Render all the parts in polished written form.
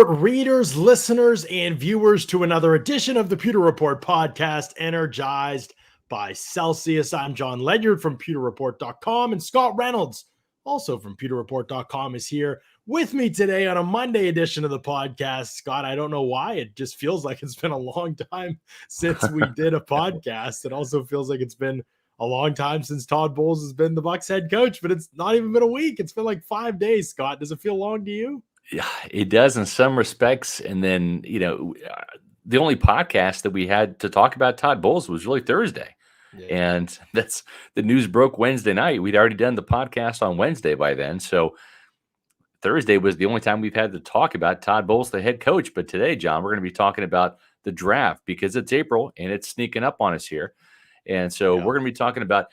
Readers, listeners, and viewers to another edition of the Pewter Report podcast, Energized by Celsius. I'm John Ledyard from pewterreport.com, and Scott Reynolds, also from pewterreport.com, is here with me today on a Monday edition of the podcast. Scott, I don't know why. It just feels like it's been a long time since we did a podcast. It also feels like it's been a long time since Todd Bowles has been the Bucs head coach, but it's not even been a week. It's been like 5 days, Scott. Does it feel long to you? Yeah, it does in some respects. And then, the only podcast that we had to talk about Todd Bowles was really Thursday. Yeah. And that's the news broke Wednesday night. We'd already done the podcast on Wednesday by then. So Thursday was the only time we've had to talk about Todd Bowles, the head coach. But today, John, we're going to be talking about the draft because it's April and it's sneaking up on us here. And so we're going to be talking about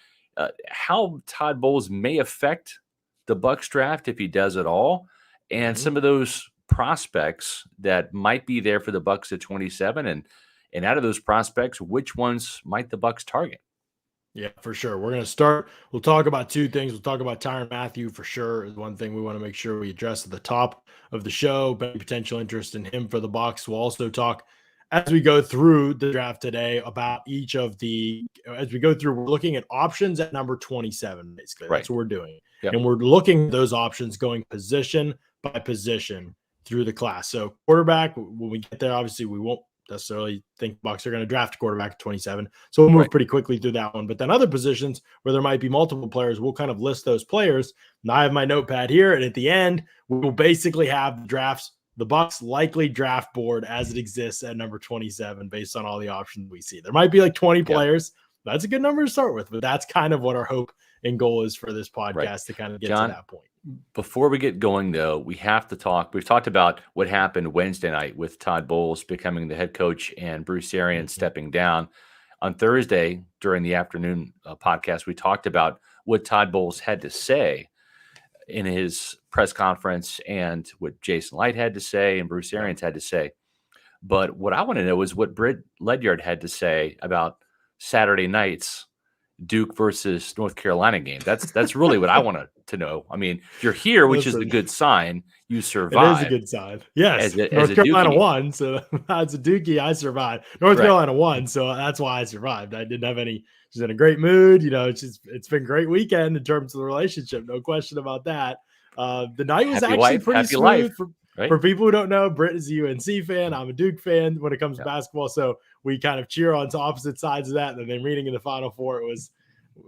how Todd Bowles may affect the Bucs draft if he does at all. And some of those prospects that might be there for the Bucs at 27, and out of those prospects, which ones might the Bucs target? Yeah, for sure. We're going to start. We'll talk about two things. We'll talk about Tyrann Mathieu for sure is one thing we want to make sure we address at the top of the show, but potential interest in him for the Bucs. We'll also talk as we go through the draft today about each of the, as we go through, we're looking at options at number 27, basically. Right. That's what we're doing. Yep. And we're looking at those options going position by position through the class. So quarterback, when we get there, obviously we won't necessarily think Bucs are going to draft a quarterback at 27. So we'll move pretty quickly through that one. But then other positions where there might be multiple players, we'll kind of list those players. And I have my notepad here. And at the end, we will basically have the drafts, the Bucs likely draft board as it exists at number 27 based on all the options we see. There might be like 20 players. That's a good number to start with, but that's kind of what our hope and goal is for this podcast to kind of get John, to that point. Before we get going, though, we have to talk. We've talked about what happened Wednesday night with Todd Bowles becoming the head coach and Bruce Arians stepping down. On Thursday, during the afternoon podcast, we talked about what Todd Bowles had to say in his press conference and what Jason Light had to say and Bruce Arians had to say. But what I want to know is what Britt Ledyard had to say about Saturday night's Duke versus North Carolina game. That's really what I want to know. I mean, you're here, which is a good sign. You survived. It is a good sign. Yes. North Carolina won, so that's a Dookie. I survived. North Carolina won, so that's why I survived. I didn't have any. She's in a great mood. It's been a great weekend in terms of the relationship. No question about that. The night was actually pretty smooth. For people who don't know, Britt is a UNC fan. I'm a Duke fan when it comes to basketball. So we kind of cheer on to opposite sides of that. And then reading in the Final Four, it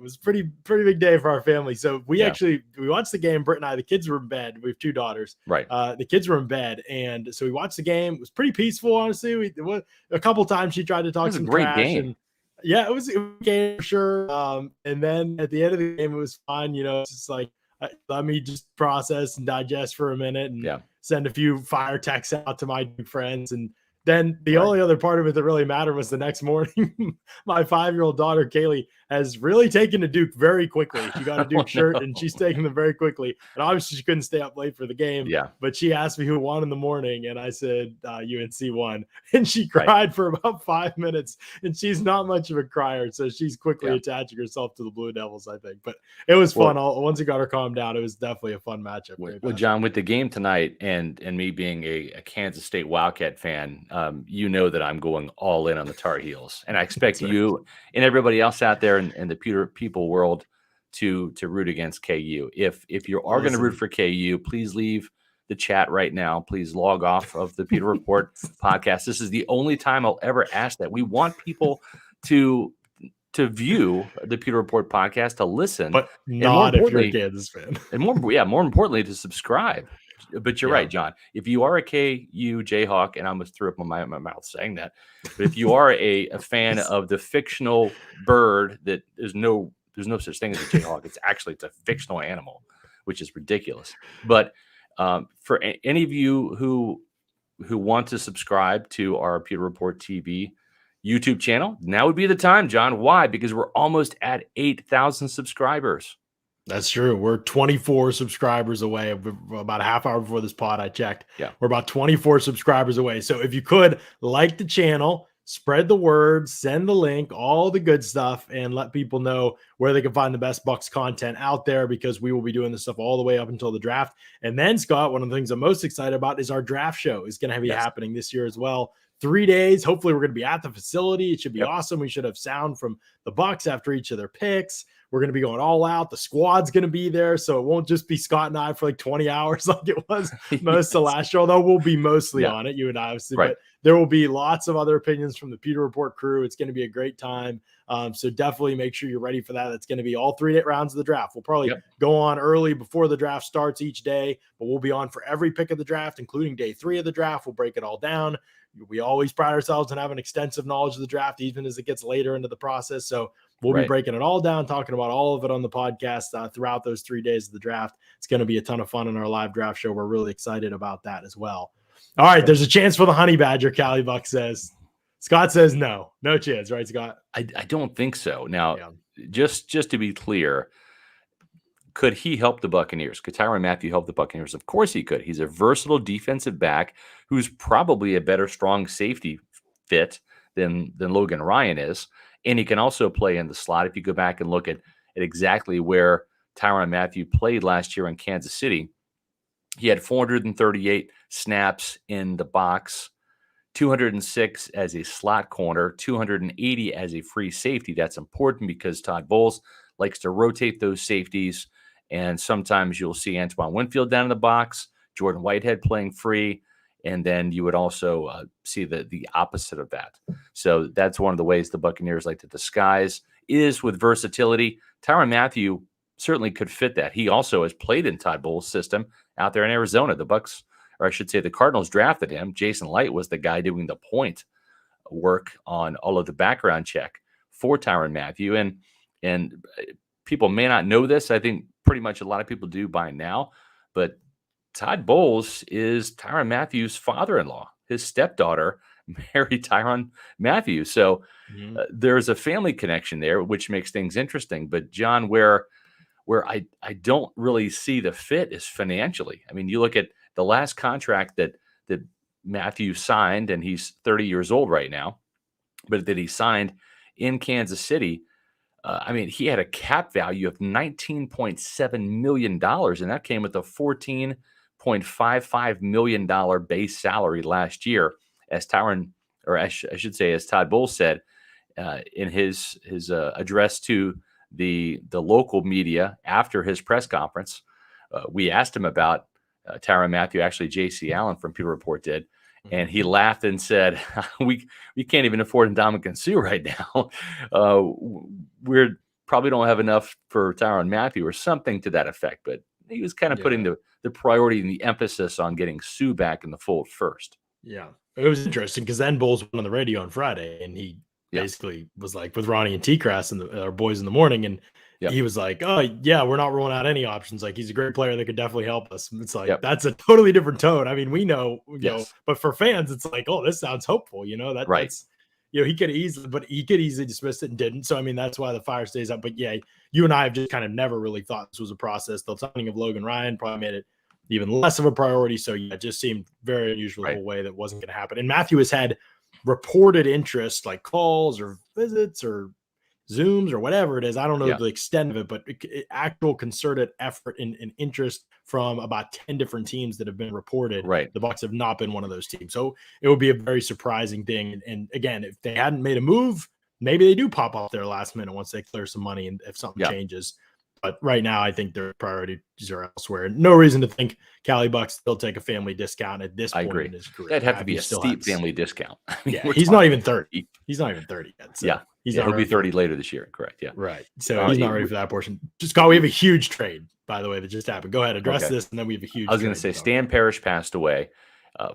was pretty big day for our family. So we watched the game. Britt and I, the kids were in bed. We have two daughters. Right. The kids were in bed, and so we watched the game. It was pretty peaceful, honestly. A couple times she tried to talk some trash. And, it was a game for sure. And then at the end of the game, it was fun. It's just like let me just process and digest for a minute and send a few fire texts out to my friends. And then the only other part of it that really mattered was the next morning, my 5-year-old daughter, Kaylee, has really taken to Duke very quickly. She got a Duke shirt and she's taken them very quickly. And obviously she couldn't stay up late for the game, but she asked me who won in the morning. And I said, UNC won. And she cried for about 5 minutes, and she's not much of a crier. So she's quickly attaching herself to the Blue Devils, I think. But it was fun. Once it got her calmed down, it was definitely a fun matchup. Well, John, with the game tonight and me being a Kansas State Wildcat fan, you know that I'm going all in on the Tar Heels, and I expect you and everybody else out there in the Pewter people world to root against KU. If you are going to root for KU, please leave the chat right now. Please log off of the Pewter Report podcast. This is the only time I'll ever ask that. We want people to view the Pewter Report podcast, to listen, but not if you're a Kansas fan, and more importantly, to subscribe. But you're right, John. If you are a KU Jayhawk, and I almost threw up my mouth saying that, but if you are a fan of the fictional bird that there's no such thing as a Jayhawk. It's a fictional animal, which is ridiculous. But for any of you who want to subscribe to our Pewter Report TV YouTube channel, now would be the time, John. Why? Because we're almost at 8,000 subscribers. That's true. We're 24 subscribers away. About a half hour before this pod, I checked. Yeah. We're about 24 subscribers away. So if you could like the channel, spread the word, send the link, all the good stuff, and let people know where they can find the best Bucs content out there, because we will be doing this stuff all the way up until the draft. And then, Scott, one of the things I'm most excited about is our draft show is going to be happening this year as well. 3 days. Hopefully we're going to be at the facility. It should be awesome. We should have sound from the Bucs after each of their picks. We're going to be going all out. The squad's going to be there. So it won't just be Scott and I for like 20 hours like it was most of last year, although we'll be mostly on it, you and I obviously, but there will be lots of other opinions from the Pewter Report crew. It's going to be a great time. So definitely make sure you're ready for that. It's going to be all 3 rounds of the draft. We'll probably go on early before the draft starts each day, but we'll be on for every pick of the draft, including day 3 of the draft. We'll break it all down. We always pride ourselves on having extensive knowledge of the draft, even as it gets later into the process. So we'll be breaking it all down, talking about all of it on the podcast throughout those 3 days of the draft. It's going to be a ton of fun in our live draft show. We're really excited about that as well. All right, there's a chance for the honey badger, Callie Buck says. Scott says no chance, right, Scott? I don't think so. Now, just to be clear, could he help the Buccaneers? Could Tyrann Mathieu help the Buccaneers? Of course he could. He's a versatile defensive back who's probably a better strong safety fit than Logan Ryan is. And he can also play in the slot. If you go back and look at exactly where Tyrann Mathieu played last year in Kansas City, he had 438 snaps in the box, 206 as a slot corner, 280 as a free safety. That's important because Todd Bowles likes to rotate those safeties. And sometimes you'll see Antoine Winfield down in the box, Jordan Whitehead playing free, and then you would also see the opposite of that. So that's one of the ways the Buccaneers like to disguise is with versatility. Tyrann Mathieu certainly could fit that. He also has played in Todd Bowles' system out there in Arizona. The Bucs, or I should say the Cardinals, drafted him. Jason Light was the guy doing the point work on all of the background check for Tyrann Mathieu. And people may not know this. I think pretty much a lot of people do by now, but Todd Bowles is Tyrann Mathieu's father-in-law. His stepdaughter married Tyrann Mathieu. So there's a family connection there, which makes things interesting. But John, where I don't really see the fit is financially. I mean, you look at the last contract that Mathieu signed, and he's 30 years old right now, but that he signed in Kansas City. I mean, he had a cap value of $19.7 million, and that came with a $14.55 million base salary last year, as Tyrann, or I should say, as Todd Bowles said in his address to the local media after his press conference. We asked him about Tyrann Mathieu. Actually, J.C. Allen from Pewter Report did. And he laughed and said, we can't even afford Ndamukong Suh right now. We probably don't have enough for Tyrann Mathieu or something to that effect. But he was kind of putting the priority and the emphasis on getting Suh back in the fold first. Yeah. It was interesting because then Bowles went on the radio on Friday, and he basically was like with Ronnie and T-Crass and our boys in the morning. And he was like, oh, yeah, we're not ruling out any options. Like, he's a great player that could definitely help us. It's like, that's a totally different tone. I mean, we know, but for fans, it's like, oh, this sounds hopeful. That's, he could easily dismiss it and didn't. So, I mean, that's why the fire stays up. But yeah, you and I have just kind of never really thought this was a process. The signing of Logan Ryan probably made it even less of a priority. So yeah, it just seemed very unusual the whole way that wasn't going to happen. And Mathieu has had reported interest, like calls or visits or Zooms or whatever it is. I don't know the extent of it, but actual concerted effort and interest from about 10 different teams that have been reported. Right. The Bucs have not been one of those teams. So it would be a very surprising thing. And again, if they hadn't made a move, maybe they do pop off there last minute once they clear some money and if something changes. But right now, I think their priorities are elsewhere. No reason to think Callie Buck still take a family discount at this point in his career. That'd have to be a steep family discount. I mean, he's not even 30. He's not even 30 yet. So he'll be 30 later this year. Correct. Yeah. Right. So he's not ready for that portion. Scott, we have a huge trade, by the way, that just happened. Go ahead, address this, and then we have a huge. I was going to say Stan Parrish passed away.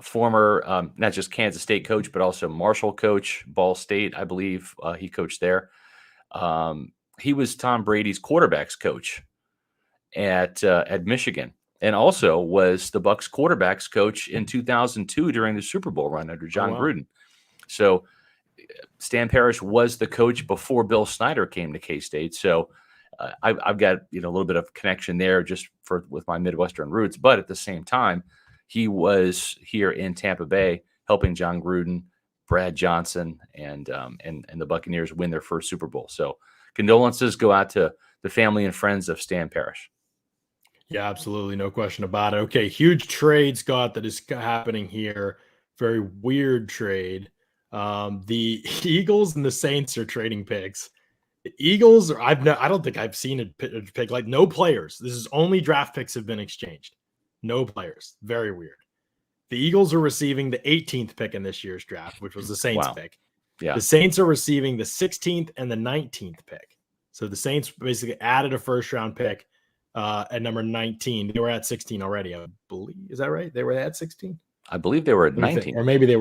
Former, not just Kansas State coach, but also Marshall coach, Ball State, I believe he coached there. He was Tom Brady's quarterbacks coach at Michigan, and also was the Bucs quarterbacks coach in 2002 during the Super Bowl run under John Gruden. So Stan Parrish was the coach before Bill Snyder came to K-State. So I've got a little bit of connection there just with my Midwestern roots. But at the same time, he was here in Tampa Bay helping John Gruden Brad Johnson and the Buccaneers win their first Super Bowl. So condolences go out to the family and friends of Stan Parrish. Yeah, absolutely. No question about it. Okay. Huge trade, Scott, that is happening here. Very weird trade. The Eagles and the Saints are trading picks. The Eagles I don't think I've seen a pick like no players. This is only draft picks have been exchanged. No players. Very weird. The Eagles are receiving the 18th pick in this year's draft, which was the Saints pick. Yeah. The Saints are receiving the 16th and the 19th pick. So the Saints basically added a first round pick at number 19. They were at 16 already, I believe. Is that right? They were at 16? I believe they were at 19. Or maybe they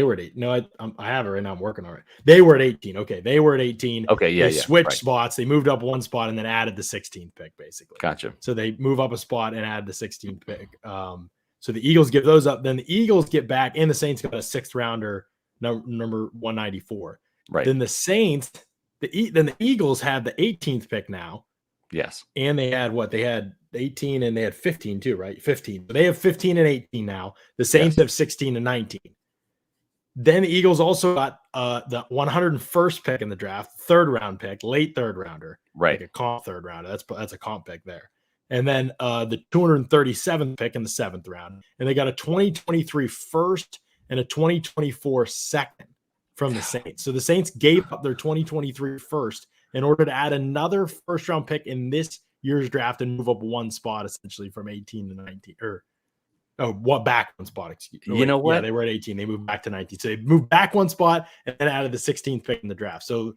were at 8. No, I have it right now. I'm working on it. They were at 18. Okay, they were at 18. Okay, yeah, they switched spots. They moved up one spot and then added the 16th pick, basically. Gotcha. So they move up a spot and add the 16th pick. So the Eagles give those up. Then the Eagles get back, and the Saints got a 6th rounder, number 194. Right. Then the Saints, then the Eagles have the 18th pick now. Yes. And they had what? They had 18 and they had 15 too, right? 15. So they have 15 and 18 now. The Saints have 16 and 19. Then the Eagles also got the 101st pick in the draft, 3rd round pick, late 3rd rounder. Right. Like a comp 3rd rounder. That's a comp pick there. And then the 237th pick in the 7th round. And they got a 2023 first and a 2024 second from the Saints. So the Saints gave up their 2023 first in order to add another first round pick in this year's draft and move up one spot essentially from 18 to 19 back one spot. Excuse me. You know what? Yeah, they were at 18. They moved back to 19. So they moved back one spot and then added the 16th pick in the draft. So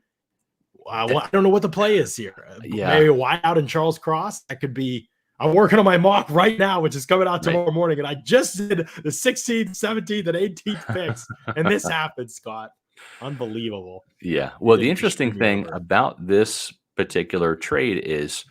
I don't know what the play is here. Maybe a wide out in Charles Cross. That could be. I'm working on my mock right now, which is coming out tomorrow morning. And I just did the 16th, 17th, and 18th picks. And this happened, Scott. Unbelievable. Yeah. Well, the interesting thing about this particular trade is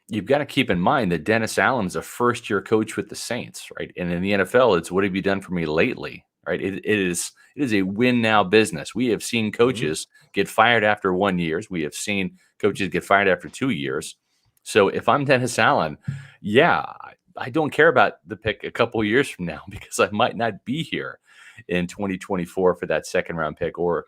you've got to keep in mind that Dennis Allen's a first-year coach with the Saints, right? And in the NFL, it's what have you done for me lately, right? It is a win-now business. We have seen coaches get fired after 1 year. We have seen coaches get fired after 2 years. So if I'm Dennis Allen, I don't care about the pick a couple of years from now because I might not be here in 2024 for that 2nd round pick, or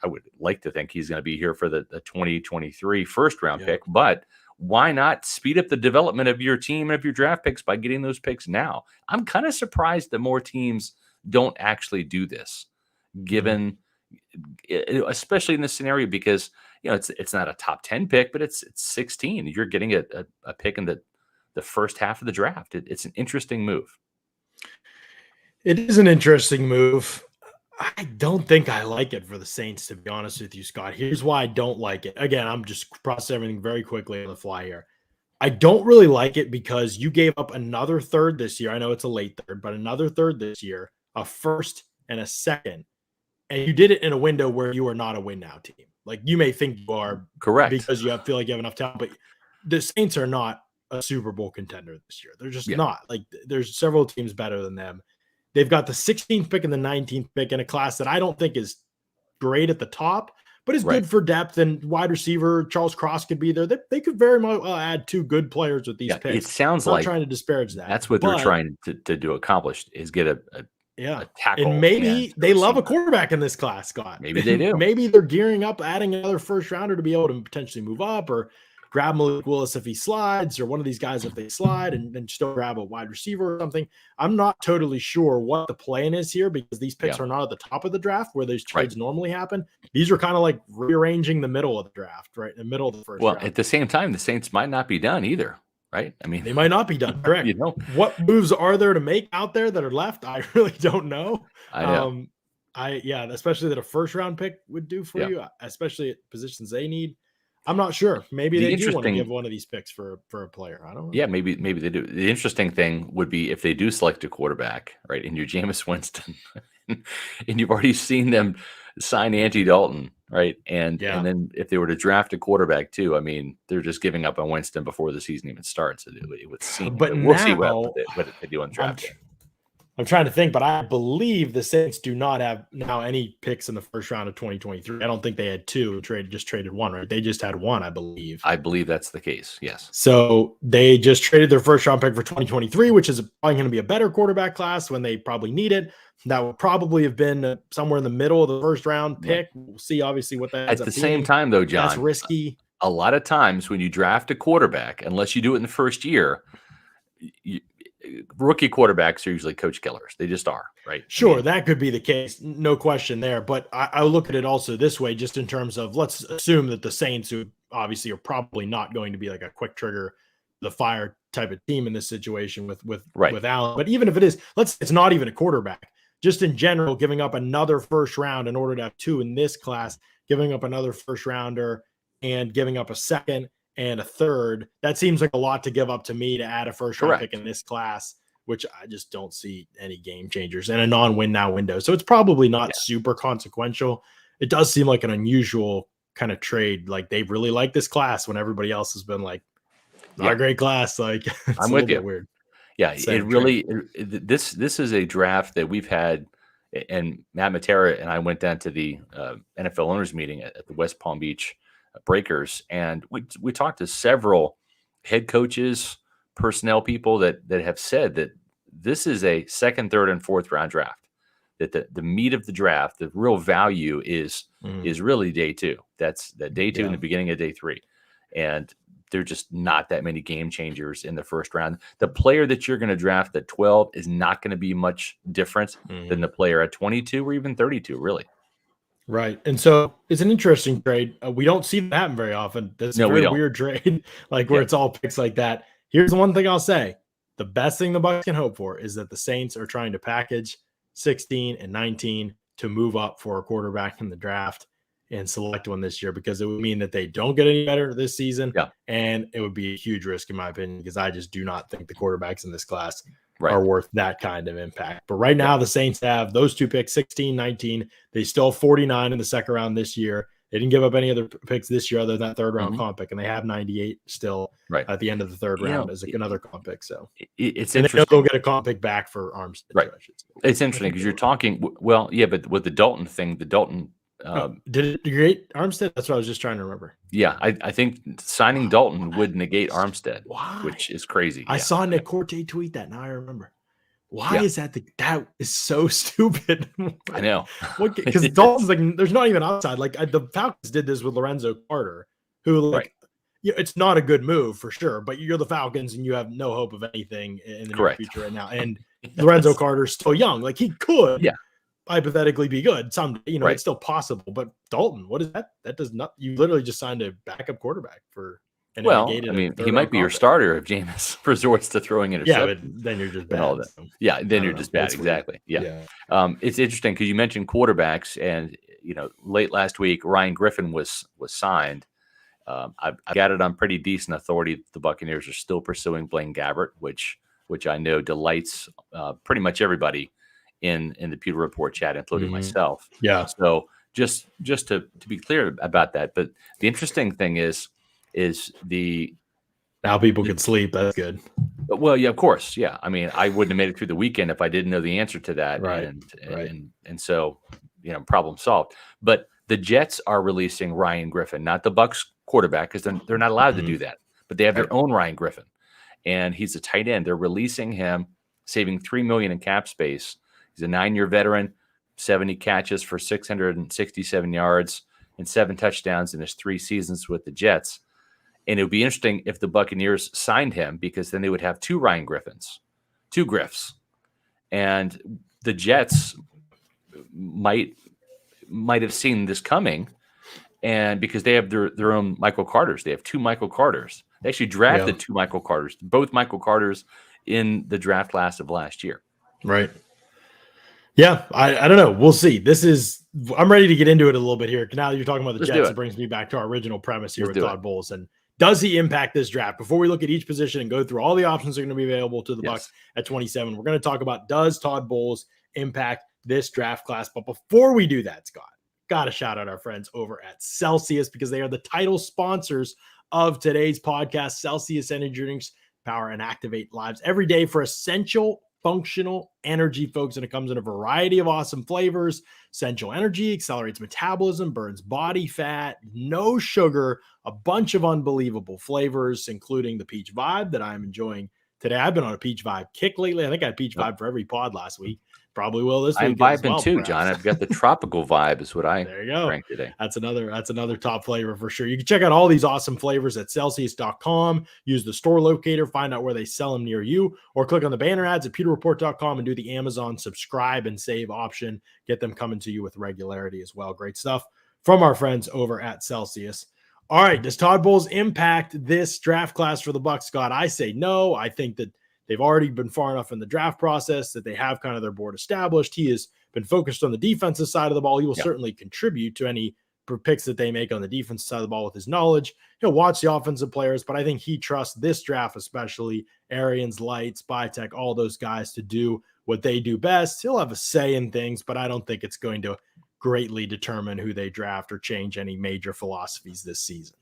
I would like to think he's going to be here for the 2023 first round pick. But why not speed up the development of your team and of your draft picks by getting those picks now? I'm kind of surprised that more teams don't actually do this, given, especially in this scenario, because it's not a top 10 pick, but it's 16. You're getting a pick in the first half of the draft. It's an interesting move. It is an interesting move. I don't think I like it for the Saints, to be honest with you, Scott. Here's why I don't like it. Again, I'm just processing everything very quickly on the fly here. I don't really like it because you gave up another 3rd this year. I know it's a late 3rd, but another 3rd this year, a 1st and a 2nd. And you did it in a window where you are not a win-now team. Like, you may think you are. Correct. Because you feel like you have enough talent, but the Saints are not a Super Bowl contender this year. They're just not. Like, there's several teams better than them. They've got the 16th pick and the 19th pick in a class that I don't think is great at the top, but is good for depth and wide receiver. Charles Cross could be there. They could very much add 2 good players with these picks. It sounds I'm not trying to disparage that. That's what they're trying to accomplish is get a tackle. And maybe they love a quarterback in this class, Scott. Maybe they do. Maybe they're gearing up, adding another first rounder to be able to potentially move up, or grab Malik Willis if he slides, or one of these guys if they slide, and then still grab a wide receiver or something. I'm not totally sure what the plan is here because these picks are not at the top of the draft where those trades normally happen. These are kind of like rearranging the middle of the draft, right? In the middle of the first round. Well, at the same time, the Saints might not be done either, right? I mean, they might not be done, correct? What moves are there to make out there that are left? I really don't know. I know. Especially that a first round pick would do for you, especially at positions they need. I'm not sure. Maybe they do want to give one of these picks for a player. I don't know. Yeah, maybe they do. The interesting thing would be if they do select a quarterback, right, and you're Jameis Winston, and you've already seen them sign Andy Dalton, right? And then if they were to draft a quarterback too, I mean, they're just giving up on Winston before the season even starts. It would seem. But we'll see what they do on draft day. I'm trying to think, but I believe the Saints do not have now any picks in the first round of 2023. I don't think they had two and just traded one, right? They just had one, I believe. I believe that's the case. Yes. So they just traded their first round pick for 2023, which is probably going to be a better quarterback class when they probably need it. That would probably have been somewhere in the middle of the first round pick. Yeah. We'll see, obviously, what that ends at the up same being. time, though, John, that's risky. A lot of times when you draft a quarterback, unless you do it in the first year, rookie quarterbacks are usually coach killers. They just are, right? Sure, that could be the case. No question there. But I look at it also this way, just in terms of, let's assume that the Saints, who obviously are probably not going to be like a quick trigger, the fire type of team in this situation with Allen. But even if it is, it's not even a quarterback. Just in general, giving up another first round in order to have two in this class, giving up another first rounder and giving up a second and a third, that seems like a lot to give up to me to add a first round pick in this class, which I just don't see any game changers and a non-win now window. So it's probably not super consequential. It does seem like an unusual kind of trade. Like they really like this class when everybody else has been like, not a great class. Like it's I'm a with you. bit weird. Yeah, it really this is a draft that we've had, and Matt Matera and I went down to the NFL owners meeting at the West Palm Beach Breakers, and we talked to several head coaches, personnel people that have said that this is a second, third, and fourth round draft. That the meat of the draft, the real value is really day two. That's day two in the beginning of day three, and there are just not that many game changers in the first round. The player that you're going to draft at 12 is not going to be much different than the player at 22 or even 32, really. Right. And so it's an interesting trade. We don't see that happen very often. That's a very weird trade, like where it's all picks like that. Here's the one thing I'll say. The best thing the Bucs can hope for is that the Saints are trying to package 16 and 19 to move up for a quarterback in the draft and select one this year, because it would mean that they don't get any better this season. Yeah. And it would be a huge risk, in my opinion, because I just do not think the quarterbacks in this class are worth that kind of impact. But right now, the Saints have those two picks, 16, 19. They still have 49 in the second round this year. They didn't give up any other picks this year other than that third round comp pick, and they have 98 still at the end of the third round as another comp pick. So it's interesting. They'll get a comp pick back for Armstead. Right. It's interesting because you're talking, but with the Dalton thing, did it negate Armstead? That's what I was just trying to remember. Yeah, I think signing Dalton would negate Armstead, which is crazy. I saw Nick Corte tweet that. Now I remember. Why is that? That is so stupid. I know. Because Dalton's like, there's not even outside. Like the Falcons did this with Lorenzo Carter, who it's not a good move for sure, but you're the Falcons and you have no hope of anything in the near future right now. And Lorenzo Carter's still young. Like he could hypothetically be good someday, it's still possible. But Dalton, what is that? That does not. You literally just signed a backup quarterback for. He might be your starter if Jameis resorts to throwing interceptions. Yeah, but then you're just bad. All that. Yeah, then you're just bad. Exactly. Yeah. It's interesting because you mentioned quarterbacks, and late last week Ryan Griffin was signed. I got it on pretty decent authority. The Buccaneers are still pursuing Blaine Gabbert, which I know delights pretty much everybody in the Pewter Report chat, including myself. Yeah. So just to be clear about that, but the interesting thing is now people can sleep. That's good. Well, yeah, of course. Yeah. I mean, I wouldn't have made it through the weekend if I didn't know the answer to that. Right. And so, problem solved. But the Jets are releasing Ryan Griffin, not the Bucs quarterback, because they're not allowed to do that. But they have their own Ryan Griffin, and he's a tight end. They're releasing him, saving $3 million in cap space. He's a 9-year veteran, 70 catches for 667 yards and 7 touchdowns in his 3 seasons with the Jets. And it would be interesting if the Buccaneers signed him, because then they would have 2 Ryan Griffins, 2 Griffs. And the Jets might have seen this coming, and because they have their own Michael Carters. They have 2 Michael Carters. They actually drafted 2 Michael Carters, both Michael Carters in the draft class of last year. Right. Yeah, I don't know. We'll see. I'm ready to get into it a little bit here. Now that you're talking about the Jets, it brings me back to our original premise here with Todd Bowles. And does he impact this draft? Before we look at each position and go through all the options that are going to be available to the Bucs at 27, we're going to talk about, does Todd Bowles impact this draft class? But before we do that, Scott, got to shout out our friends over at Celsius, because they are the title sponsors of today's podcast. Celsius energy drinks power and activate lives every day for essential functional energy, folks, and it comes in a variety of awesome flavors. Essential energy, accelerates metabolism, burns body fat, no sugar, a bunch of unbelievable flavors, including the peach vibe that I'm enjoying today. I've been on a peach vibe kick lately. I think I had peach vibe for every pod last week. Probably will this I'm week as vibing well, too, perhaps. John. I've got the tropical vibe is what I There you go. drank today. That's another top flavor for sure. You can check out all these awesome flavors at Celsius.com. Use the store locator, find out where they sell them near you, or click on the banner ads at PeterReport.com and do the Amazon subscribe and save option. Get them coming to you with regularity as well. Great stuff from our friends over at Celsius. All right, does Todd Bowles impact this draft class for the Bucs, Scott? I say no. I think that they've already been far enough in the draft process that they have kind of their board established. He has been focused on the defensive side of the ball. He will certainly contribute to any picks that they make on the defensive side of the ball with his knowledge. He'll watch the offensive players, but I think he trusts this draft, especially Arians, Light, Spytek, all those guys to do what they do best. He'll have a say in things, but I don't think it's going to greatly determine who they draft or change any major philosophies this season.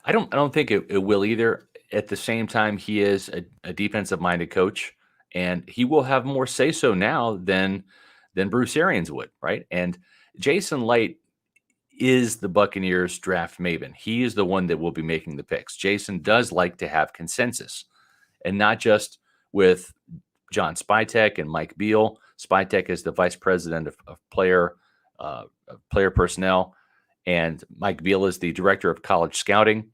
I don't think it will either. At the same time, he is a defensive-minded coach, and he will have more say-so now than Bruce Arians would, right? And Jason Light is the Buccaneers draft maven. He is the one that will be making the picks. Jason does like to have consensus, and not just with John Spytek and Mike Beal. Spytek is the vice president of player personnel, and Mike Beal is the director of college scouting.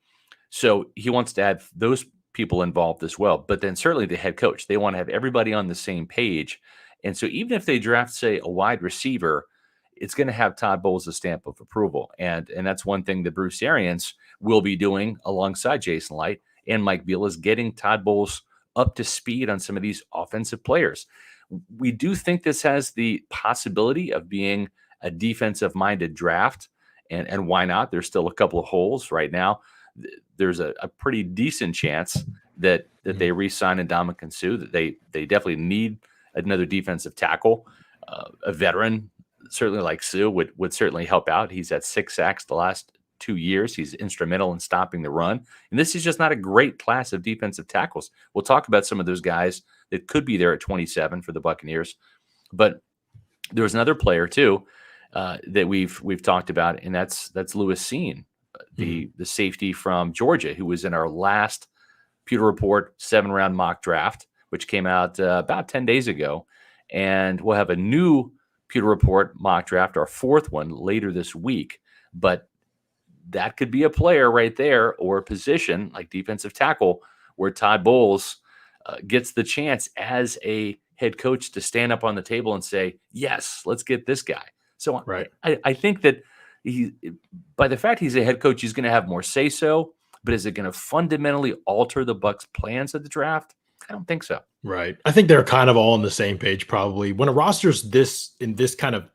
So he wants to have those people involved as well. But then certainly the head coach, they want to have everybody on the same page. And so even if they draft, say, a wide receiver, it's going to have Todd Bowles' stamp of approval. And that's one thing that Bruce Arians will be doing alongside Jason Light and Mike Beal, is getting Todd Bowles up to speed on some of these offensive players. We do think this has the possibility of being a defensive-minded draft. And why not? There's still a couple of holes right now. There's a pretty decent chance that they re-sign Ndamukong Suh, that they definitely need another defensive tackle. A veteran, certainly like Suh, would certainly help out. He's had 6 sacks the last 2 years. He's instrumental in stopping the run. And this is just not a great class of defensive tackles. We'll talk about some of those guys that could be there at 27 for the Buccaneers. But there's another player, too, that we've talked about, and that's Lewis Cine, the safety from Georgia, who was in our last Pewter Report 7-round mock draft, which came out about 10 days ago. And we'll have a new Pewter Report mock draft, our 4th one, later this week. But that could be a player right there, or a position like defensive tackle, where Todd Bowles gets the chance as a head coach to stand up on the table and say, yes, let's get this guy. So right. I think that by the fact he's a head coach, he's going to have more say-so. But is it going to fundamentally alter the Bucs' plans of the draft? I don't think so. Right. I think they're kind of all on the same page, probably. When a roster's this kind of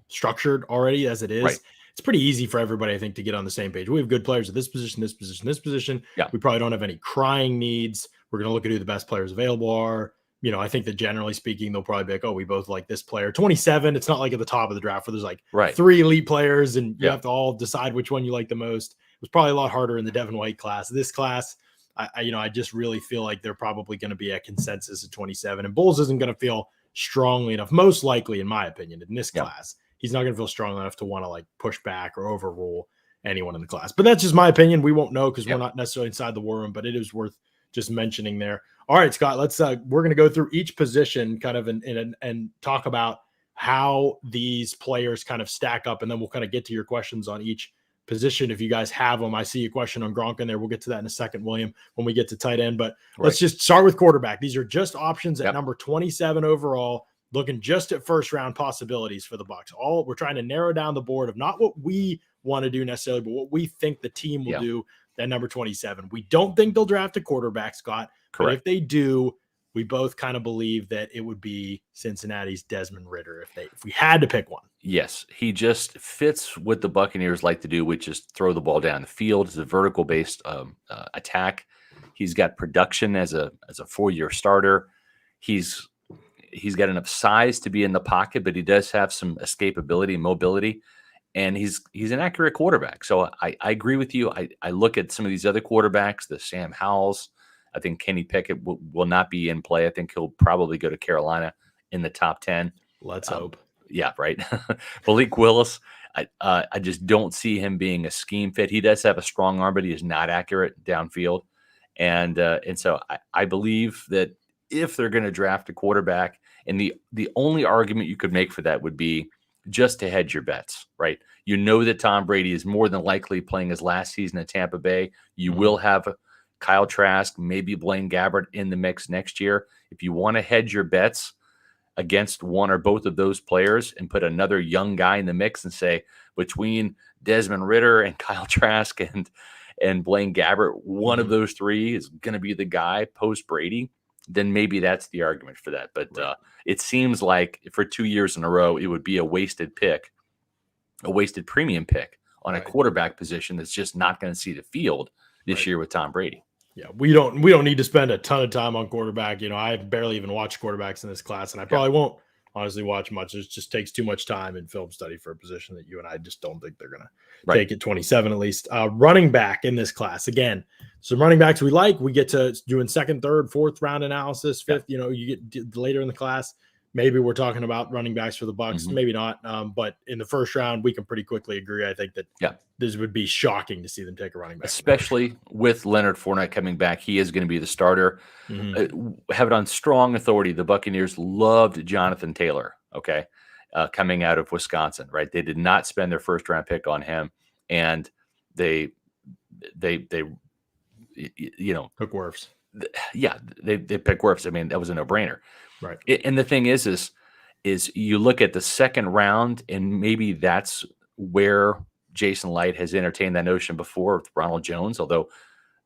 structured already as it is, right, it's pretty easy for everybody, I think, to get on the same page. We have good players at this position, this position, this position. Yeah. We probably don't have any crying needs. We're going to look at who the best players available are. You know, I think that generally speaking, they'll probably be like, oh, we both like this player. 27, it's not like at the top of the draft where there's like 3 elite players and you have to all decide which one you like the most. It was probably a lot harder in the Devin White class. This class, I just really feel like they're probably going to be a consensus at 27. And Bowles isn't going to feel strongly enough, most likely, in my opinion, in this class. He's not going to feel strong enough to want to like push back or overrule anyone in the class. But that's just my opinion. We won't know because we're not necessarily inside the war room, but it is worth just mentioning there. All right, Scott, let's we're going to go through each position kind of and talk about how these players kind of stack up, and then we'll kind of get to your questions on each position if you guys have them. I see a question on Gronk in there. We'll get to that in a second, William, when we get to tight end. But let's just start with quarterback. These are just options at number 27 overall, looking just at first-round possibilities for the Bucs. We're trying to narrow down the board of not what we want to do necessarily, but what we think the team will do at number 27. We don't think they'll draft a quarterback, Scott. Correct. But if they do, we both kind of believe that it would be Cincinnati's Desmond Ridder if we had to pick one. Yes, he just fits what the Buccaneers like to do, which is throw the ball down the field. It's a vertical-based attack. He's got production as a 4-year starter. He's got enough size to be in the pocket, but he does have some escapability and mobility. And he's an accurate quarterback. So I agree with you. I look at some of these other quarterbacks, the Sam Howells, I think Kenny Pickett will not be in play. I think he'll probably go to Carolina in the top 10. Let's hope. Yeah, right. Malik Willis, I just don't see him being a scheme fit. He does have a strong arm, but he is not accurate downfield. And so I believe that if they're going to draft a quarterback, and the only argument you could make for that would be just to hedge your bets, right? You know that Tom Brady is more than likely playing his last season at Tampa Bay. You will have Kyle Trask, maybe Blaine Gabbert in the mix next year. If you want to hedge your bets against one or both of those players and put another young guy in the mix and say between Desmond Ridder and Kyle Trask and Blaine Gabbert, one of those three is going to be the guy post Brady, then maybe that's the argument for that. But it seems like for 2 years in a row, it would be a wasted pick, a wasted premium pick on a quarterback position that's just not going to see the field this year with Tom Brady. Yeah, we don't need to spend a ton of time on quarterback. I barely even watched quarterbacks in this class, and I probably won't honestly watch much. It just takes too much time in film study for a position that you and I just don't think they're going to take at 27 at least. Running back in this class, again, some running backs we like. We get to doing second, third, fourth round analysis, fifth. You get later in the class. Maybe we're talking about running backs for the Bucs, maybe not. But in the first round, we can pretty quickly agree. I think that this would be shocking to see them take a running back, especially with Leonard Fournette coming back. He is going to be the starter. Have it on strong authority. The Buccaneers loved Jonathan Taylor. Coming out of Wisconsin, right? They did not spend their first round pick on him, and they took Wirfs. They picked Wirfs. I mean, that was a no brainer. Right. And the thing is you look at the second round, and maybe that's where Jason Light has entertained that notion before with Ronald Jones, although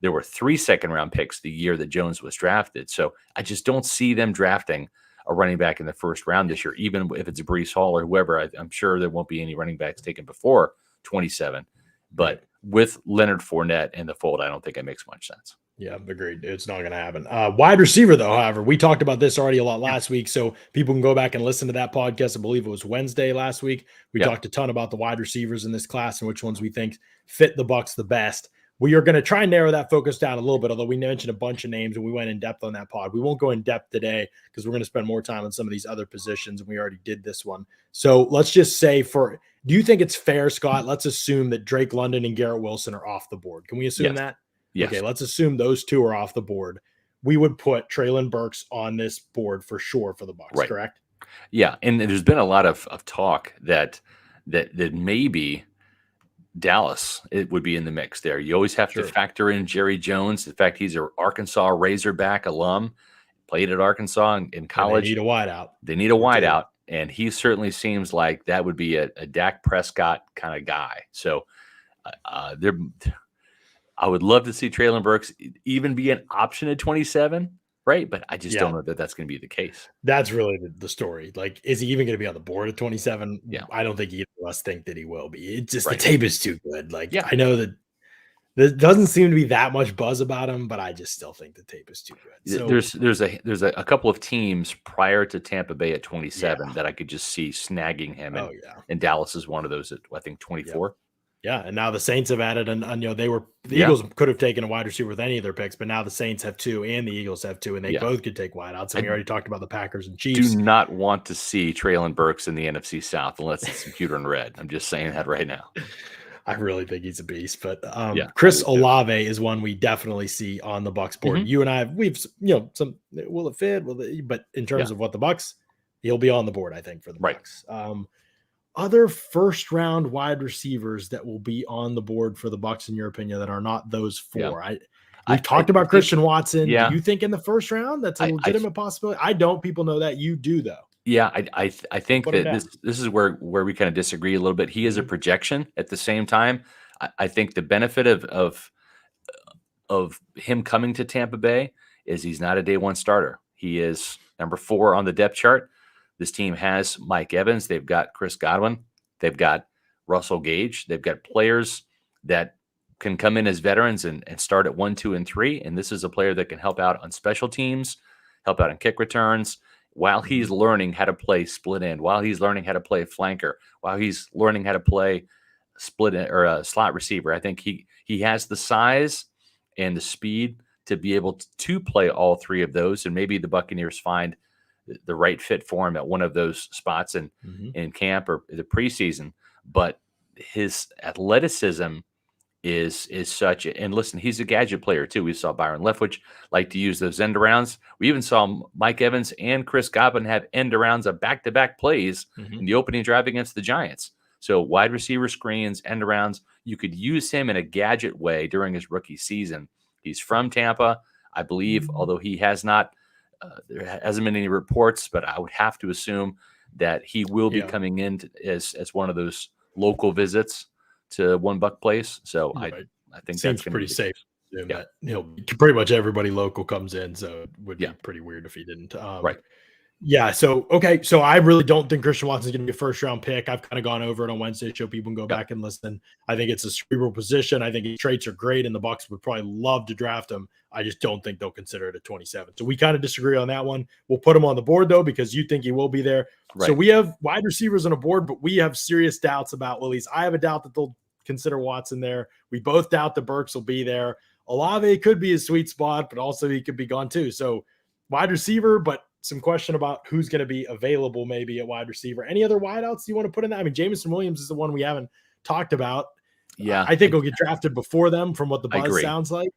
there were 3 second-round picks the year that Jones was drafted. So I just don't see them drafting a running back in the first round this year, even if it's Breece Hall or whoever. I'm sure there won't be any running backs taken before 27. But with Leonard Fournette in the fold, I don't think it makes much sense. Yeah, agreed. It's not going to happen. Wide receiver, though, however, we talked about this already a lot last week, so people can go back and listen to that podcast. I believe it was Wednesday last week. We talked a ton about the wide receivers in this class and which ones we think fit the Bucs the best. We are going to try and narrow that focus down a little bit, although we mentioned a bunch of names and we went in depth on that pod. We won't go in depth today because we're going to spend more time on some of these other positions, and we already did this one. So let's just say do you think it's fair, Scott? Let's assume that Drake London and Garrett Wilson are off the board. Can we assume that? Yes. Okay, let's assume those two are off the board. We would put Treylon Burks on this board for sure for the Bucs, correct? Yeah, and there's been a lot of talk that maybe Dallas it would be in the mix there. You always have to factor in Jerry Jones. In fact, he's an Arkansas Razorback alum, played at Arkansas in college. And they need a wideout. They need a wideout, and he certainly seems like that would be a Dak Prescott kind of guy. So I would love to see Treylon Burks even be an option at 27, right? But I just don't know that that's going to be the case. That's really the story. Like, is he even going to be on the board at 27? Yeah. I don't think either of us think that he will be. It's just the tape is too good. Like, Yeah. I know that there doesn't seem to be that much buzz about him, but I just still think the tape is too good. So, There's a couple of teams prior to Tampa Bay at 27 that I could just see snagging him. And Dallas is one of those at, I think, 24. Yeah, and now the Saints have added, and the Eagles could have taken a wide receiver with any of their picks, but now the Saints have two and the Eagles have two, and they both could take wideouts. And we already talked about the Packers and Chiefs. Do not want to see Treylon Burks in the NFC South unless it's computer in red. I'm just saying that right now. I really think he's a beast, but Chris Olave is one we definitely see on the Bucs board. You and I, we've some will it fit? But in terms of what the Bucs, he'll be on the board, I think, for the Bucs. Other first round wide receivers that will be on the board for the Bucs, in your opinion, that are not those four. We've talked about Christian Watson. Do you think in the first round that's a legitimate possibility? I don't. People know that. You do, though. Yeah, I think that this is where we kind of disagree a little bit. He is a projection. At the same time, I think the benefit of him coming to Tampa Bay is he's not a day one starter. He is number 4 on the depth chart. This team has Mike Evans. They've got Chris Godwin. They've got Russell Gage. They've got players that can come in as veterans and start at 1, 2, and 3. And this is a player that can help out on special teams, help out in kick returns, while he's learning how to play split end, while he's learning how to play flanker, while he's learning how to play split end or a slot receiver. I think he has the size and the speed to be able to play all three of those. And maybe the Buccaneers find the right fit for him at one of those spots in camp or the preseason. But his athleticism is such, and listen, he's a gadget player too. We saw Byron Leftwich like to use those end arounds. We even saw Mike Evans and Chris Godwin have end arounds of back-to-back plays in the opening drive against the Giants. So wide receiver screens, end arounds, you could use him in a gadget way during his rookie season. He's from Tampa, I believe, although he has not, there hasn't been any reports, but I would have to assume that he will be coming in as one of those local visits to One Buck Place. So I think seems that's pretty safe. That pretty much everybody local comes in, so it would be pretty weird if he didn't. Right. Yeah. So, okay. So I really don't think Christian Watson's going to be a first round pick. I've kind of gone over it on Wednesday, so people can go back and listen. I think it's a cerebral position. I think his traits are great, and the Bucs would probably love to draft him. I just don't think they'll consider it at 27. So we kind of disagree on that one. We'll put him on the board though, because you think he will be there. Right. So we have wide receivers on a board, but we have serious doubts about, well, at least I have a doubt that they'll consider Watson there. We both doubt the Burks will be there. Olave could be a sweet spot, but also he could be gone too. So wide receiver, but some question about who's going to be available maybe at wide receiver. Any other wideouts you want to put in that? I mean, Jameson Williams is the one we haven't talked about. Yeah. I think he'll get drafted before them from what the buzz sounds like,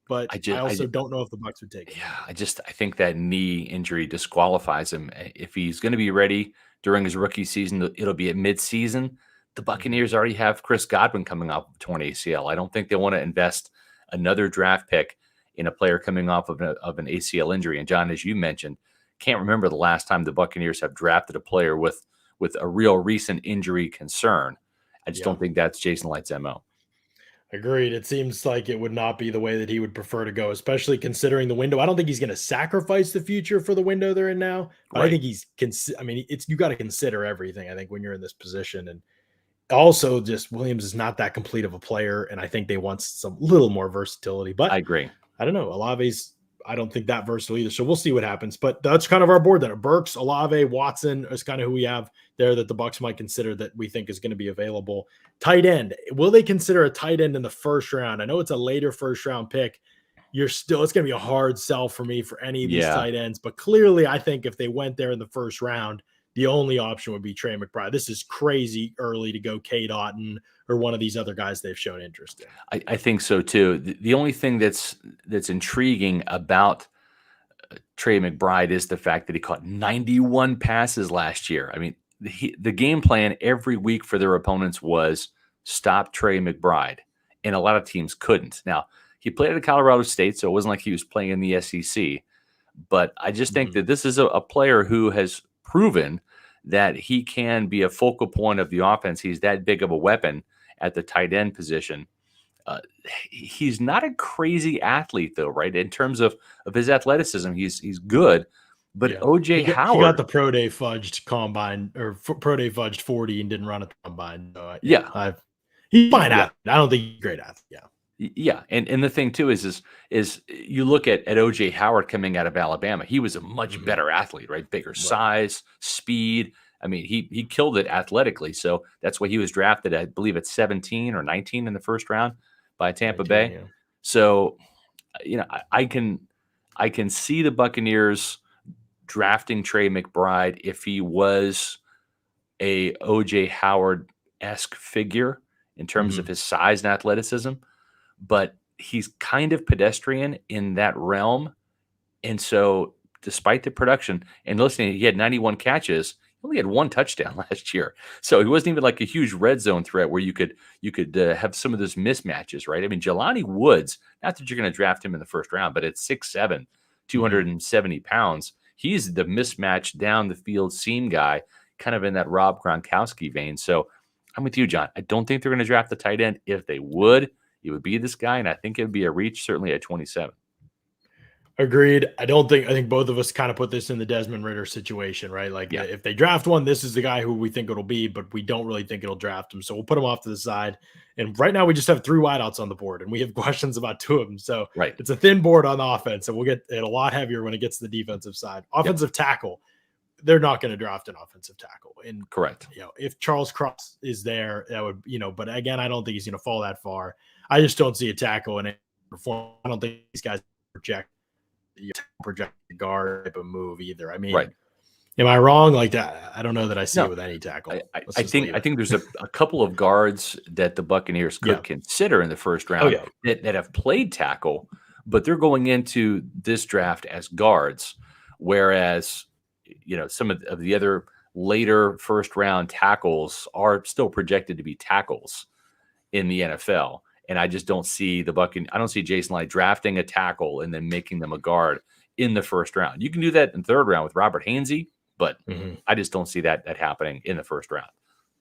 but I also don't know if the Bucs would take it. Yeah. I think that knee injury disqualifies him. If he's going to be ready during his rookie season, it'll be at mid-season. The Buccaneers already have Chris Godwin coming off of torn ACL. I don't think they want to invest another draft pick in a player coming off of an ACL injury. And John, as you mentioned, can't remember the last time the Buccaneers have drafted a player with a real recent injury concern. I just don't think that's Jason Light's MO. Agreed. It seems like it would not be the way that he would prefer to go, especially considering the window. I don't think he's going to sacrifice the future for the window they're in now. But I think you got to consider everything, I think, when you're in this position. And also just Williams is not that complete of a player. And I think they want some little more versatility, but I agree. I don't know. Olave's, I don't think that versatile either. So we'll see what happens. But that's kind of our board then. Burks, Olave, Watson is kind of who we have there that the Bucs might consider that we think is going to be available. Tight end. Will they consider a tight end in the first round? I know it's a later first round pick. It's going to be a hard sell for me for any of these tight ends. But clearly, I think if they went there in the first round, the only option would be Trey McBride. This is crazy early to go Cade Otton or one of these other guys they've shown interest in. I think so too. The only thing that's intriguing about Trey McBride is the fact that he caught 91 passes last year. I mean, the game plan every week for their opponents was stop Trey McBride, and a lot of teams couldn't. Now, he played at Colorado State, so it wasn't like he was playing in the SEC. But I just think that this is a player who has proven that he can be a focal point of the offense. He's that big of a weapon at the tight end position. He's not a crazy athlete, though, right? In terms of his athleticism, he's good. But OJ Howard, he got the pro day fudged combine or pro day fudged 40 and didn't run a combine. So he's fine athlete. I don't think he's a great athlete. Yeah, and the thing too is you look at OJ Howard coming out of Alabama. He was a much better athlete, right? Bigger size, speed. I mean, he killed it athletically. So that's why he was drafted, I believe, at 17 or 19 in the first round by Tampa Bay. Yeah. So, I can see the Buccaneers drafting Trey McBride if he was a OJ Howard-esque figure in terms of his size and athleticism. But he's kind of pedestrian in that realm. And so despite the production, and listening, he had 91 catches, he only had one touchdown last year. So he wasn't even like a huge red zone threat where you could have some of those mismatches, right? I mean, Jelani Woods, not that you're going to draft him in the first round, but at 6'7", 270 pounds, he's the mismatch down the field seam guy, kind of in that Rob Gronkowski vein. So I'm with you, John. I don't think they're going to draft the tight end. If they would, it would be this guy, and I think it would be a reach, certainly at 27. Agreed. I think both of us kind of put this in the Desmond Ridder situation, right? Like if they draft one, this is the guy who we think it'll be, but we don't really think it'll draft him. So we'll put him off to the side. And right now we just have 3 wideouts on the board, and we have questions about 2 of them. So it's a thin board on the offense, and we'll get it a lot heavier when it gets to the defensive side. Offensive tackle, they're not going to draft an offensive tackle. And correct. If Charles Cross is there, that would, but again, I don't think he's going to fall that far. I just don't see a tackle in it. I don't think these guys projected guard type of move either. I mean, right. Am I wrong? Like that, I don't know that I see No, it with any tackle. I think there's a couple of guards that the Buccaneers could consider in the first round that have played tackle, but they're going into this draft as guards, whereas some of the other later first round tackles are still projected to be tackles in the NFL. And I just don't see I don't see Jason Licht drafting a tackle and then making them a guard in the first round. You can do that in third round with Robert Hainsey, but I just don't see that happening in the first round.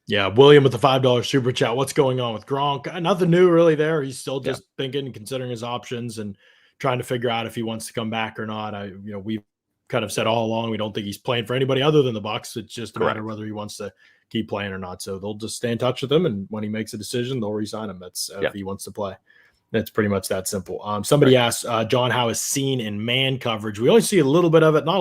Yeah, William with the $5 super chat. What's going on with Gronk? Nothing new really there. He's still just thinking, considering his options, and trying to figure out if he wants to come back or not. We've kind of said all along we don't think he's playing for anybody other than the Bucs. It's just a matter of whether he wants to keep playing or not. So they'll just stay in touch with him, and when he makes a decision, they'll re-sign him. That's if he wants to play. That's pretty much that simple. Somebody asked John how is seen in man coverage. We only see a little bit of it. Not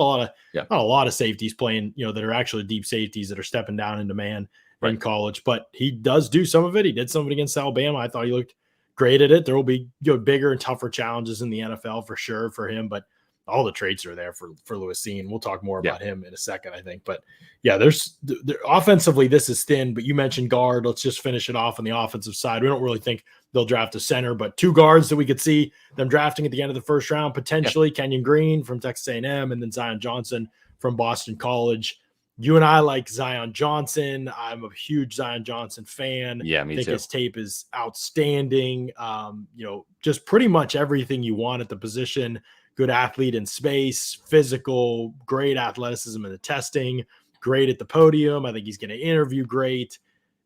a lot of safeties playing, that are actually deep safeties that are stepping down into man in college. But he does do some of it. He did some of it against Alabama. I thought he looked great at it. There will be bigger and tougher challenges in the NFL for sure for him. But all the traits are there for Lewis Cine. We'll talk more about him in a second, I think. But there's offensively, this is thin, but you mentioned guard. Let's just finish it off on the offensive side. We don't really think they'll draft a center, but two guards that we could see them drafting at the end of the first round, potentially Kenyon Green from Texas A&M, and then Zion Johnson from Boston College. You and I like Zion Johnson. I'm a huge Zion Johnson fan. Yeah, me too. I think his tape is outstanding. Just pretty much everything you want at the position. Good athlete in space, physical, great athleticism in the testing, great at the podium. I think he's going to interview great.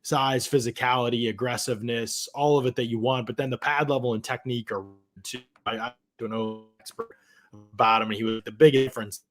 Size, physicality, aggressiveness, all of it that you want. But then the pad level and technique are too. I don't know expert about him. And he was the big difference.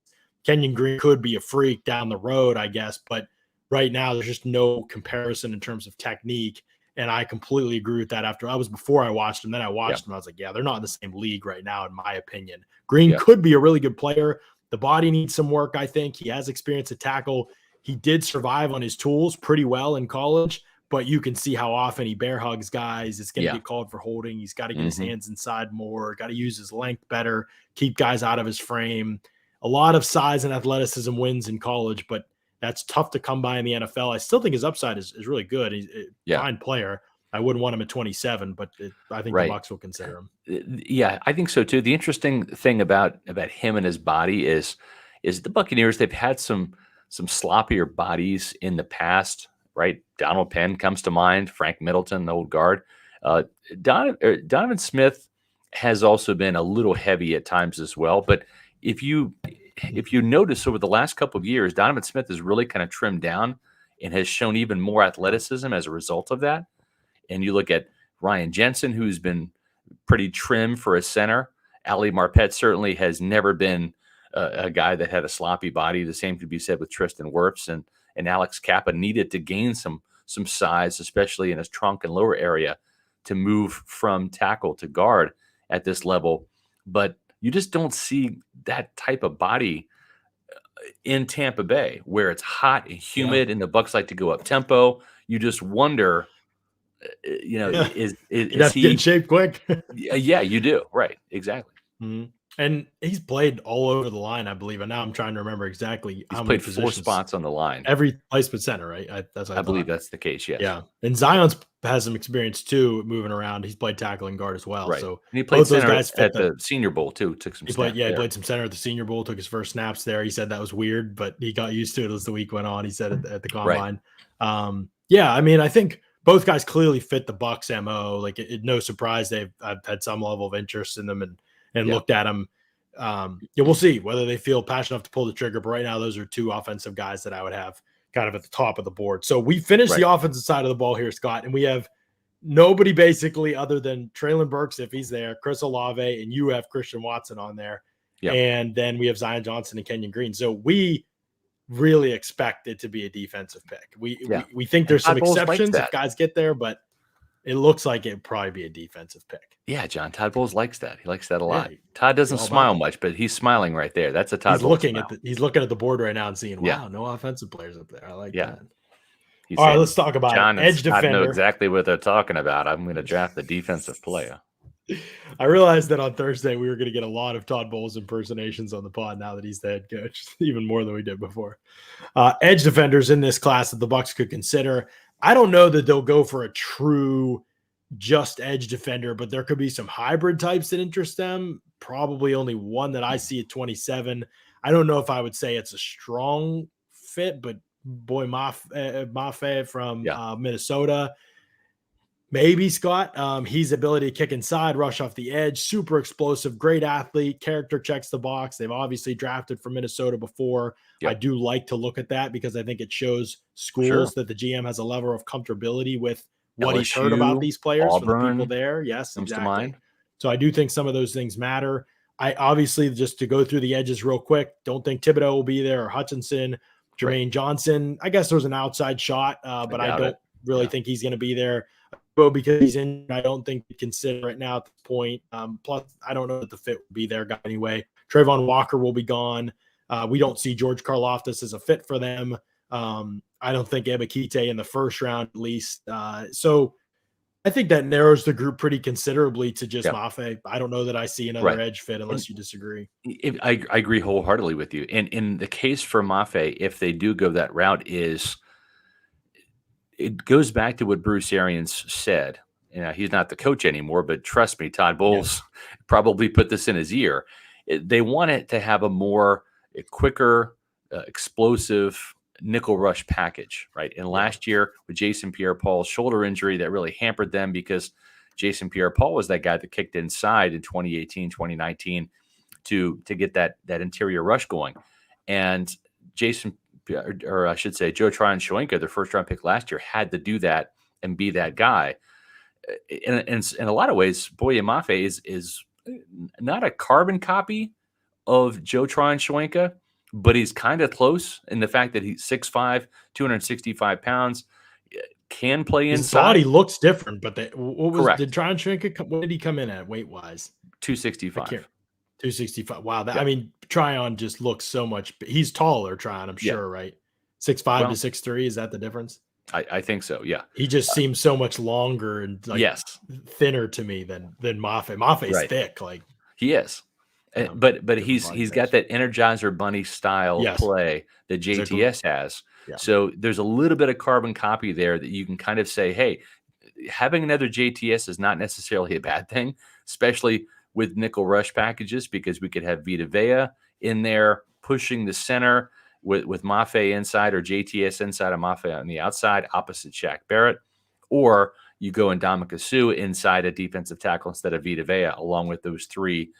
Kenyon Green could be a freak down the road, I guess. But right now, there's just no comparison in terms of technique. And I completely agree with that. Before I watched him, then I watched him. I was like, they're not in the same league right now, in my opinion. Green could be a really good player. The body needs some work, I think. He has experience at tackle. He did survive on his tools pretty well in college, but you can see how often he bear hugs guys. It's going to get called for holding. He's got to get his hands inside more, got to use his length better, keep guys out of his frame. A lot of size and athleticism wins in college, but that's tough to come by in the NFL. I still think his upside is really good. He's a fine player. I wouldn't want him at 27, but I think the Bucs will consider him. Yeah, I think so too. The interesting thing about him and his body is the Buccaneers, they've had some sloppier bodies in the past, right? Donald Penn comes to mind, Frank Middleton, the old guard. Donovan Smith has also been a little heavy at times as well, but if you notice over the last couple of years, Donovan Smith has really kind of trimmed down and has shown even more athleticism as a result of that. And you look at Ryan Jensen, who's been pretty trim for a center. Ali Marpet certainly has never been a guy that had a sloppy body. The same could be said with Tristan Wirfs, and Alex Kappa needed to gain some size, especially in his trunk and lower area, to move from tackle to guard at this level. But you just don't see that type of body in Tampa Bay, where it's hot and humid and the Bucs like to go up tempo. You just wonder, is he in shape quick? Yeah, you do. Right. Exactly. Mm-hmm. And he's played all over the line, I believe. And now I'm trying to remember exactly how many positions. He's played 4 spots on the line. Every place but center, right? I believe that's the case, yes. Yeah. And Zion's has some experience, too, moving around. He's played tackle and guard as well. Right. So and he played center at the Senior Bowl, too. He played some center at the Senior Bowl, took his first snaps there. He said that was weird, but he got used to it as the week went on, he said at the Combine. Right. I think both guys clearly fit the Bucs MO. Like, no surprise I've had some level of interest in them and looked at them. We'll see whether they feel passionate enough to pull the trigger. But right now, those are two offensive guys that I would have kind of at the top of the board. So we finished the offensive side of the ball here, Scott, and we have nobody basically other than Treylon Burks, if he's there, Chris Olave, and you have Christian Watson on there. Yep. And then we have Zion Johnson and Kenyon Green. So we really expect it to be a defensive pick. We think there's some exceptions if guys get there, but it looks like it'd probably be a defensive pick. Yeah, John. Todd Bowles likes that. He likes that a lot. Todd doesn't smile much, but he's smiling right there. That's a Todd Bowles smile. He's looking at the board right now and seeing, wow, no offensive players up there. I like that. All right, let's talk about John edge defender. I know exactly what they're talking about. I'm going to draft the defensive player. I realized that on Thursday we were going to get a lot of Todd Bowles impersonations on the pod now that he's the head coach, even more than we did before. Edge defenders in this class that the Bucs could consider. I don't know that they'll go for a true just edge defender, but there could be some hybrid types that interest them. Probably only one that I see at 27. I don't know if I would say it's a strong fit, but boy, Mafe from Minnesota. Maybe Scott. He's ability to kick inside, rush off the edge, super explosive, great athlete, character checks the box. They've obviously drafted from Minnesota before. Yep. I do like to look at that because I think it shows schools that the GM has a level of comfortability with what he's heard about these players from the people there. Yes, exactly. So I do think some of those things matter. I obviously, just to go through the edges real quick, don't think Thibodeau will be there or Hutchinson. Jermaine Johnson, I guess there's an outside shot, but I don't really think he's going to be there. Because he's in, I don't think we consider it now at this point. Plus, I don't know that the fit will be there anyway. Trayvon Walker will be gone. We don't see George Karlaftis as a fit for them. I don't think Ebikite in the first round, at least. So I think that narrows the group pretty considerably to just Mafe. I don't know that I see another edge fit unless you disagree. I agree wholeheartedly with you. And in the case for Mafe, if they do go that route, it goes back to what Bruce Arians said. He's not the coach anymore, but trust me, Todd Bowles probably put this in his ear. They want it to have a quicker, explosive nickel rush package, right? And last year with Jason Pierre-Paul's shoulder injury, that really hampered them because Jason Pierre-Paul was that guy that kicked inside in 2018, 2019 to get that interior rush going. And or I should say, Joe Tryon-Shoyinka, their first round pick last year, had to do that and be that guy. In a lot of ways, Boye Mafe is not a carbon copy of Joe Tryon-Shoyinka, but he's kind of close in the fact that he's 6'5", 265 pounds, can play inside. His body looks different, but did Tryon-Shoyinka, what did he come in at weight-wise? 265. 265. Wow. I mean, Tryon just looks so much. He's taller, Tryon, I'm sure, right? 6'5" to 6'3". Is that the difference? I think so. Yeah. He just seems so much longer and thinner to me than Mafe. Mafe's thick. Like he is. But he's got that Energizer Bunny style play that JTS has. Yeah. So there's a little bit of carbon copy there that you can kind of say, hey, having another JTS is not necessarily a bad thing, especially with nickel rush packages, because we could have Vita Vea in there pushing the center with Mafe inside or JTS inside of Mafe on the outside, opposite Shaq Barrett. Or you go Ndamukong Suh inside a defensive tackle instead of Vita Vea, along with those three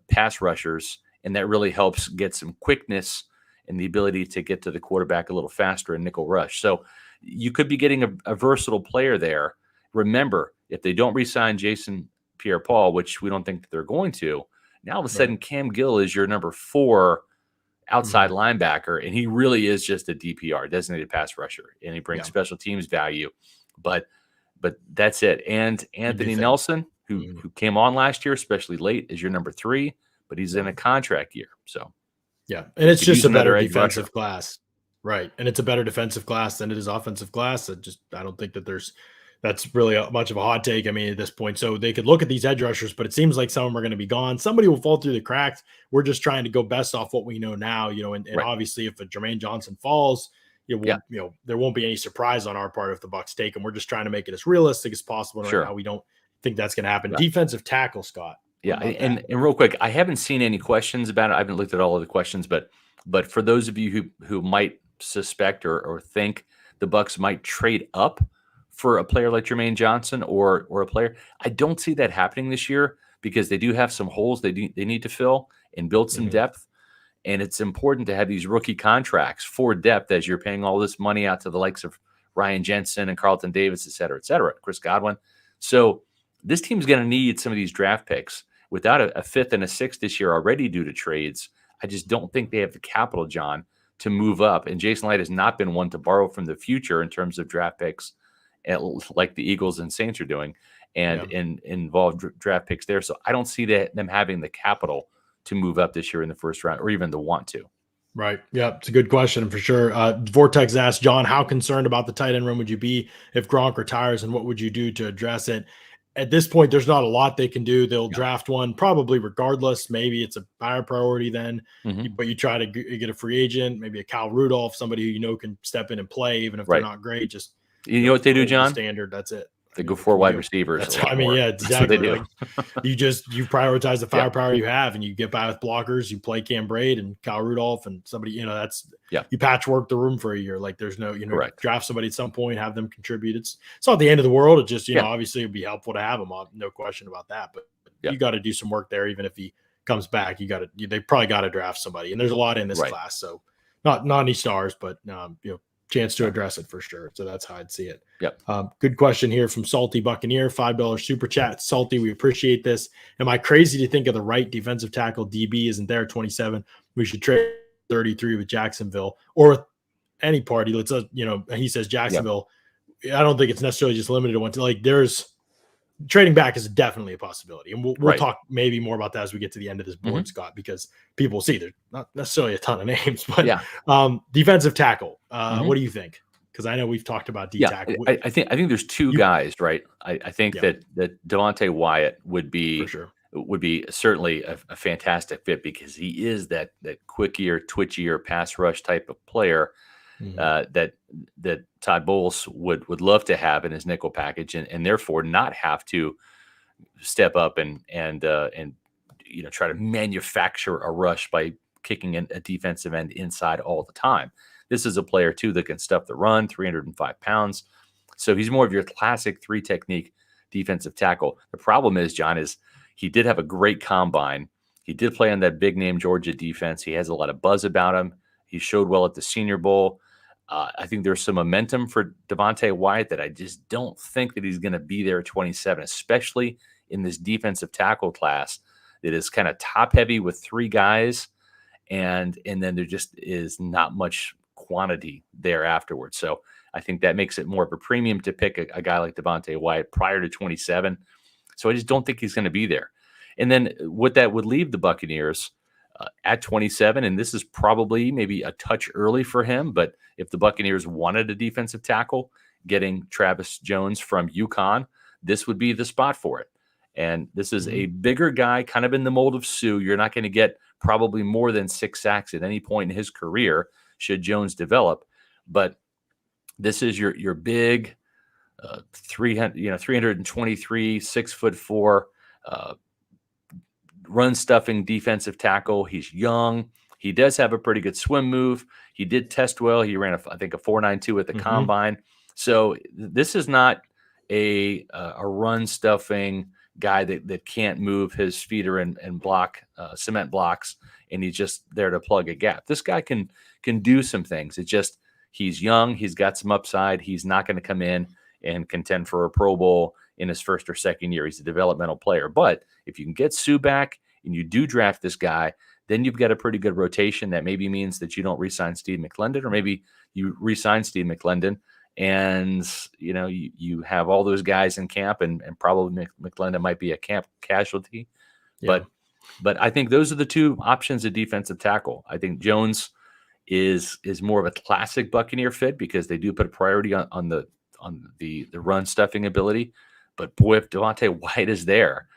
pass rushers. And that really helps get some quickness and the ability to get to the quarterback a little faster in nickel rush. So you could be getting a versatile player there. Remember, if they don't re-sign Jason Pierre-Paul, which we don't think that they're going to, now all of a sudden Cam Gill is your number 4 outside linebacker, and he really is just a DPR, designated pass rusher, and he brings special teams value. But that's it. And Anthony Nelson, who came on last year, especially late, is your number 3, but he's in a contract year. So and it's just a better defensive class, right? And it's a better defensive class than it is offensive class. I don't think that that's really much of a hot take. I mean, at this point, so they could look at these edge rushers, but it seems like some of them are going to be gone. Somebody will fall through the cracks. We're just trying to go best off what we know now, and obviously if a Jermaine Johnson falls, there won't be any surprise on our part if the Bucs take him. We're just trying to make it as realistic as possible. Right now, we don't think that's going to happen. Defensive tackle, Scott. Yeah, and real quick, I haven't seen any questions about it. I haven't looked at all of the questions, but for those of you who might suspect or think the Bucs might trade up for a player like Jermaine Johnson or a player, I don't see that happening this year because they do have some holes they need to fill and build some depth. And it's important to have these rookie contracts for depth as you're paying all this money out to the likes of Ryan Jensen and Carlton Davis, et cetera, Chris Godwin. So this team's going to need some of these draft picks. Without a 5th and a 6th this year already due to trades, I just don't think they have the capital, John, to move up. And Jason Light has not been one to borrow from the future in terms of draft picks, like the Eagles and Saints are doing, and involved draft picks there. So I don't see them having the capital to move up this year in the first round or even to want to. Right. Yeah, it's a good question for sure. Vortex asked, John, how concerned about the tight end room would you be if Gronk retires, and what would you do to address it? at this point, there's not a lot they can do. They'll Yeah. draft one probably regardless. Maybe it's a higher priority then, but you try to get a free agent, maybe a Kyle Rudolph, somebody who you know can step in and play, even if they're not great. Just you know what they do, John? The standard. That's it. They go for wide receivers. That's, yeah, exactly. That's what they do. Like, you prioritize the firepower you have, and you get by with blockers. You play Cam Braid and Kyle Rudolph and somebody. That's you patchwork the room for a year. Like there's no draft somebody at some point, have them contribute. It's not the end of the world. It just obviously it'd be helpful to have him on, no question about that. But you got to do some work there, even if he comes back. They probably got to draft somebody, and there's a lot in this class. So not any stars, but chance to address it for sure. So that's how I'd see it. Yep. Good question here from Salty Buccaneer, $5 super chat. Salty, we appreciate this. Am I crazy to think of the right defensive tackle DB isn't there 27? We should trade 33 with Jacksonville or with any party. Let's he says Jacksonville. Yep. I don't think it's necessarily just limited to one. Like there's trading back is definitely a possibility, and we'll talk maybe more about that as we get to the end of this board, Scott, because people see there's not necessarily a ton of names, but defensive tackle. What do you think? Because I know we've talked about D tackle. I think there's two guys, right? I think that Devontae Wyatt would be certainly a fantastic fit because he is that quickier, twitchier pass rush type of player that Todd Bowles would love to have in his nickel package, and therefore not have to step up and try to manufacture a rush by kicking a defensive end inside all the time. This is a player too that can stuff the run, 305 pounds. So he's more of your classic 3 technique defensive tackle. The problem is, John, is he did have a great combine. He did play on that big name Georgia defense. He has a lot of buzz about him. He showed well at the Senior Bowl. I think there's some momentum for Devontae Wyatt that I just don't think that he's going to be there at 27, especially in this defensive tackle class that is kind of top heavy with 3 guys. And then there just is not much quantity there afterwards. So I think that makes it more of a premium to pick a guy like Devontae Wyatt prior to 27. So I just don't think he's going to be there. And then what that would leave the Buccaneers at 27, and this is probably maybe a touch early for him, but if the Buccaneers wanted a defensive tackle, getting Travis Jones from UConn, this would be the spot for it. And this is a bigger guy, kind of in the mold of Sue. You're not going to get probably more than 6 sacks at any point in his career should Jones develop. But this is your big 323, 6'4", run stuffing defensive tackle. He's young. He does have a pretty good swim move. He did test well. He ran I think a 4.92 at the combine. So this is not a run stuffing guy that can't move his feeder and block cement blocks, and he's just there to plug a gap. This guy can do some things. It's just he's young. He's got some upside. He's not going to come in and contend for a Pro Bowl in his first or second year. He's a developmental player. But if you can get Sue back and you do draft this guy, then you've got a pretty good rotation that maybe means that you don't re-sign Steve McClendon, or maybe you re-sign Steve McClendon and you have all those guys in camp, and probably McClendon might be a camp casualty. Yeah. But I think those are the 2 options at defensive tackle. I think Jones is more of a classic Buccaneer fit because they do put a priority on the run stuffing ability. But boy, if Devontae Wyatt is there,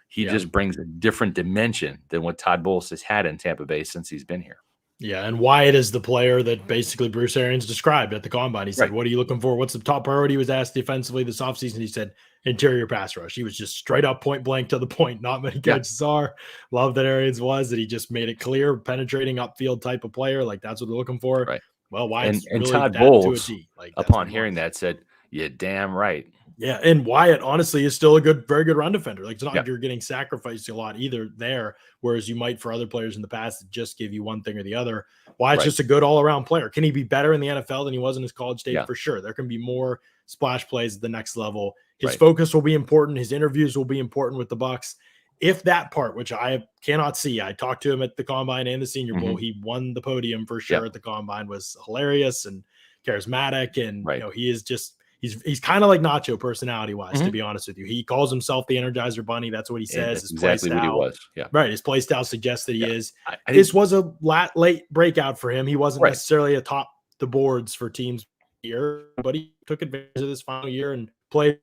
he just brings a different dimension than what Todd Bowles has had in Tampa Bay since he's been here. Yeah, and Wyatt is the player that basically Bruce Arians described at the combine. He said, what are you looking for? What's the top priority? He was asked defensively this offseason. He said, interior pass rush. He was just straight up point blank to the point. Not many catches are. Love that Arians was, that he just made it clear, penetrating upfield type of player. Like that's what they're looking for. Right. Well, Wyatt's and really Todd Bowles, like, upon hearing that, said, "Yeah, damn right." Yeah, and Wyatt honestly is still a very good run defender. Like it's not like you're getting sacrificed a lot either there, whereas you might for other players in the past that just give you one thing or the other. Wyatt's just a good all-around player. Can he be better in the NFL than he was in his college days? For sure. There can be more splash plays at the next level. His focus will be important. His interviews will be important with the Bucs. If that part, which I cannot see, I talked to him at the Combine and the Senior Bowl. He won the podium for sure at the Combine, was hilarious and charismatic. And he is just he's kind of like Nacho personality-wise, to be honest with you. He calls himself the Energizer Bunny. That's what he says. That's exactly what he was. Yeah. Right. His play style suggests that he is. This was a late breakout for him. He wasn't necessarily a top the boards for teams here, but he took advantage of this final year and played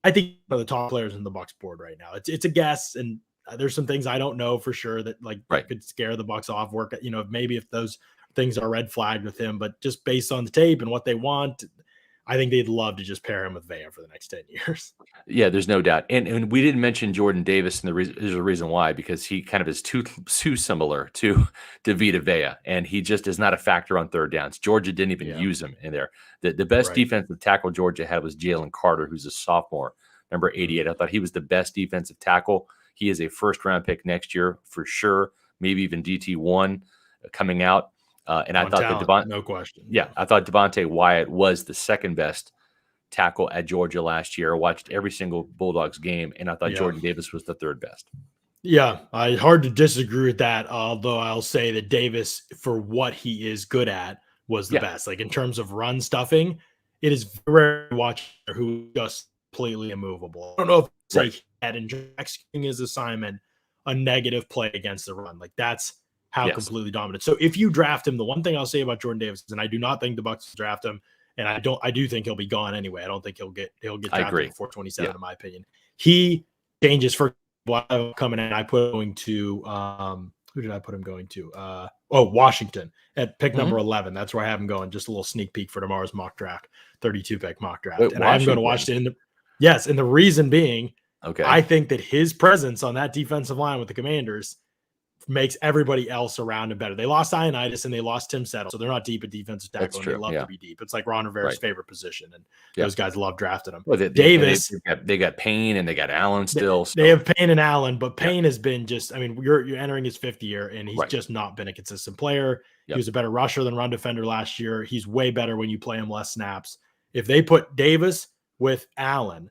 I think one of the top players in the Bucs board right now. It's a guess, and there's some things I don't know for sure that could scare the Bucs off. Work, maybe if those things are red flagged with him, but just based on the tape and what they want, I think they'd love to just pair him with Vea for the next 10 years. Yeah, there's no doubt. And we didn't mention Jordan Davis, and there's a reason why, because he kind of is too similar to Vita Vea, and he just is not a factor on third downs. Georgia didn't even use him in there. The best defensive tackle Georgia had was Jalen Carter, who's a sophomore, number 88. I thought he was the best defensive tackle. He is a first-round pick next year for sure, maybe even DT1 coming out. And I thought that no question. Yeah, I thought Devontae Wyatt was the second best tackle at Georgia last year. I watched every single Bulldogs game, and I thought Jordan Davis was the third best. Yeah, hard to disagree with that, although I'll say that Davis, for what he is good at, was the best. Like in terms of run stuffing, it is very rare to watch who just completely immovable. I don't know if it's like that in executing his assignment, a negative play against the run. Like that's how completely dominant. So if you draft him, the one thing I'll say about Jordan Davis is, and I do not think the Bucs will draft him, and I do think he'll be gone anyway. I don't think he'll get drafted before 27, in my opinion. He changes for coming in. I put him going to who did I put him going to? Washington at pick number 11. That's where I have him going. Just a little sneak peek for tomorrow's mock draft, 32 pick mock draft. And I'm going to Washington. And the reason being, I think that his presence on that defensive line with the Commanders makes everybody else around him better. They lost Ioannidis and they lost Tim Settle, so they're not deep at defensive tackle. That's true. And they love to be deep. It's like Ron Rivera's favorite position, and those guys love drafting him. Well, Davis, they got Payne and they got Allen still. They have Payne and Allen, but Payne has been just. I mean, you're entering his 5th year, and he's just not been a consistent player. He was a better rusher than run defender last year. He's way better when you play him less snaps. If they put Davis with Allen,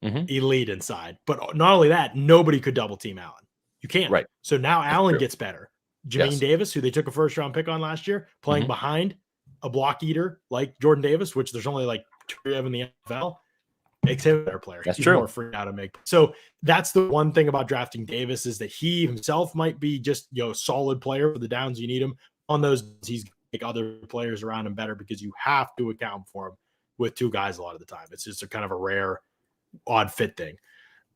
elite inside, but not only that, nobody could double team Allen. You can't. Right. So now Allen gets better. Jermaine Davis, who they took a first-round pick on last year, playing behind a block eater like Jordan Davis, which there's only like 2 of in the NFL, makes him a better player. That's He's true. more free out to make. So that's the one thing about drafting Davis is that he himself might be just a solid player for the downs you need him. On those, he's going to make other players around him better because you have to account for him with 2 guys a lot of the time. It's just a kind of a rare, odd fit thing.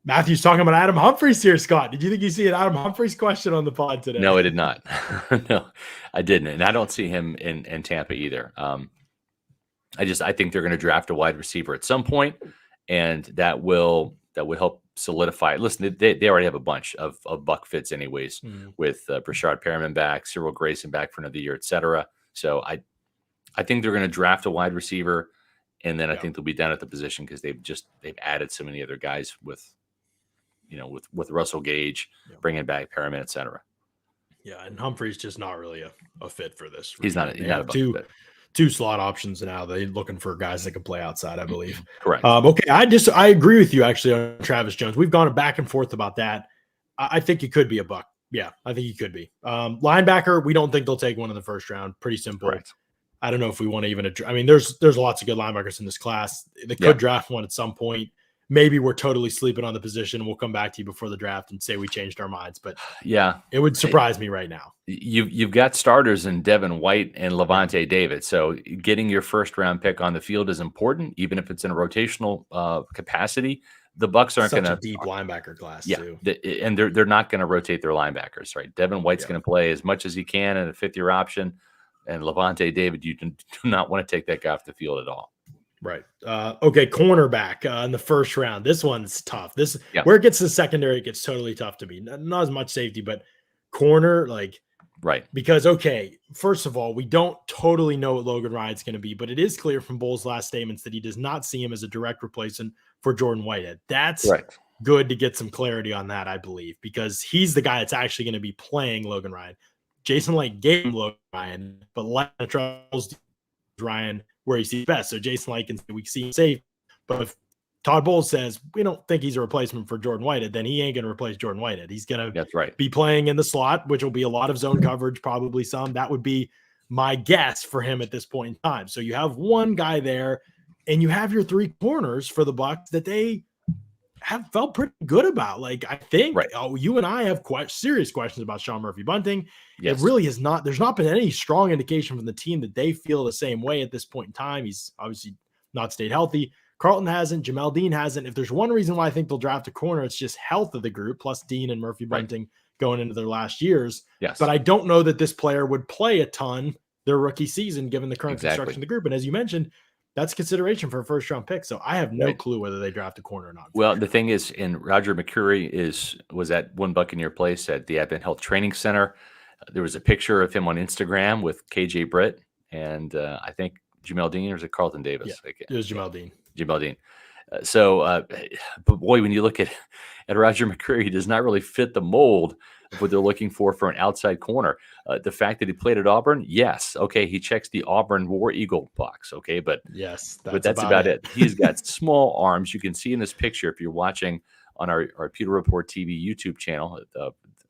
Matthew's talking about Adam Humphries here, Scott. Did you think you see an Adam Humphries question on the pod today? No, I did not. No, I didn't. And I don't see him in Tampa either. I think they're going to draft a wide receiver at some point, and that will help solidify it. Listen, they already have a bunch of Buck fits anyways, with Brashard Perriman back, Cyril Grayson back for another year, etc. So I think they're going to draft a wide receiver, and then I think they'll be down at the position because they've added so many other guys with Russell Gage, bringing back Perriman, et cetera. Yeah, and Humphrey's just not really a fit for this. He's not a fit. 2 slot options now. They're looking for guys that can play outside, I believe. Correct. Okay, I agree with you actually on Travis Jones. We've gone back and forth about that. I think he could be a Buck. Yeah, I think he could be. Linebacker, we don't think they'll take one in the first round. Pretty simple. Correct. I don't know if we want to even – I mean, there's lots of good linebackers in this class. They could draft one at some point. Maybe we're totally sleeping on the position. We'll come back to you before the draft and say we changed our minds. But it would surprise me right now. You've got starters in Devin White and Levante David. So getting your first round pick on the field is important, even if it's in a rotational capacity. The Bucs aren't going to deep linebacker class too. And they're not going to rotate their linebackers, right? Devin White's going to play as much as he can in a 5th-year option, and Levante David, you do not want to take that guy off the field at all. Right. Okay. Cornerback in the first round. This one's tough. Where it gets to the secondary, it gets totally tough to me. Not as much safety, but corner, because, first of all, we don't totally know what Logan Ryan's going to be, but it is clear from Bowles' last statements that he does not see him as a direct replacement for Jordan Whitehead. That's good to get some clarity on that, I believe, because he's the guy that's actually going to be playing Logan Ryan. Jason Licht gave him Logan Ryan, but Licht trusts Ryan where he sees best. So Jason Licht can say we see him safe. But if Todd Bowles says we don't think he's a replacement for Jordan Whitehead, then he ain't going to replace Jordan Whitehead. He's going to be playing in the slot, which will be a lot of zone coverage, probably some. That would be my guess for him at this point in time. So you have one guy there, and you have your 3 corners for the Bucs that they have felt pretty good about. I think you and I have quite serious questions about Sean Murphy-Bunting. It really is not. There's not been any strong indication from the team that they feel the same way at this point in time. He's obviously not stayed healthy. Carlton hasn't. Jamel Dean hasn't. If there's one reason why I think they'll draft a corner, it's just health of the group, plus Dean and Murphy Bunting going into their last years. Yes. But I don't know that this player would play a ton their rookie season, given the current construction of the group. And as you mentioned, that's consideration for a first-round pick. So I have no clue whether they draft a corner or not. Well, the thing is, Roger McCreary was at One Buccaneer Place at the Advent Health Training Center. There was a picture of him on Instagram with KJ Britt and I think Jamel Dean, or was it Carlton Davis? Yeah, it was Jamel Dean. Jamel Dean. But boy, when you look at Roger McCreary, he does not really fit the mold of what they're looking for an outside corner. The fact that he played at Auburn, yes, okay, he checks the Auburn War Eagle box, okay, but yes, that's about it. He's got small arms. You can see in this picture if you're watching on our Pewter Report TV YouTube channel,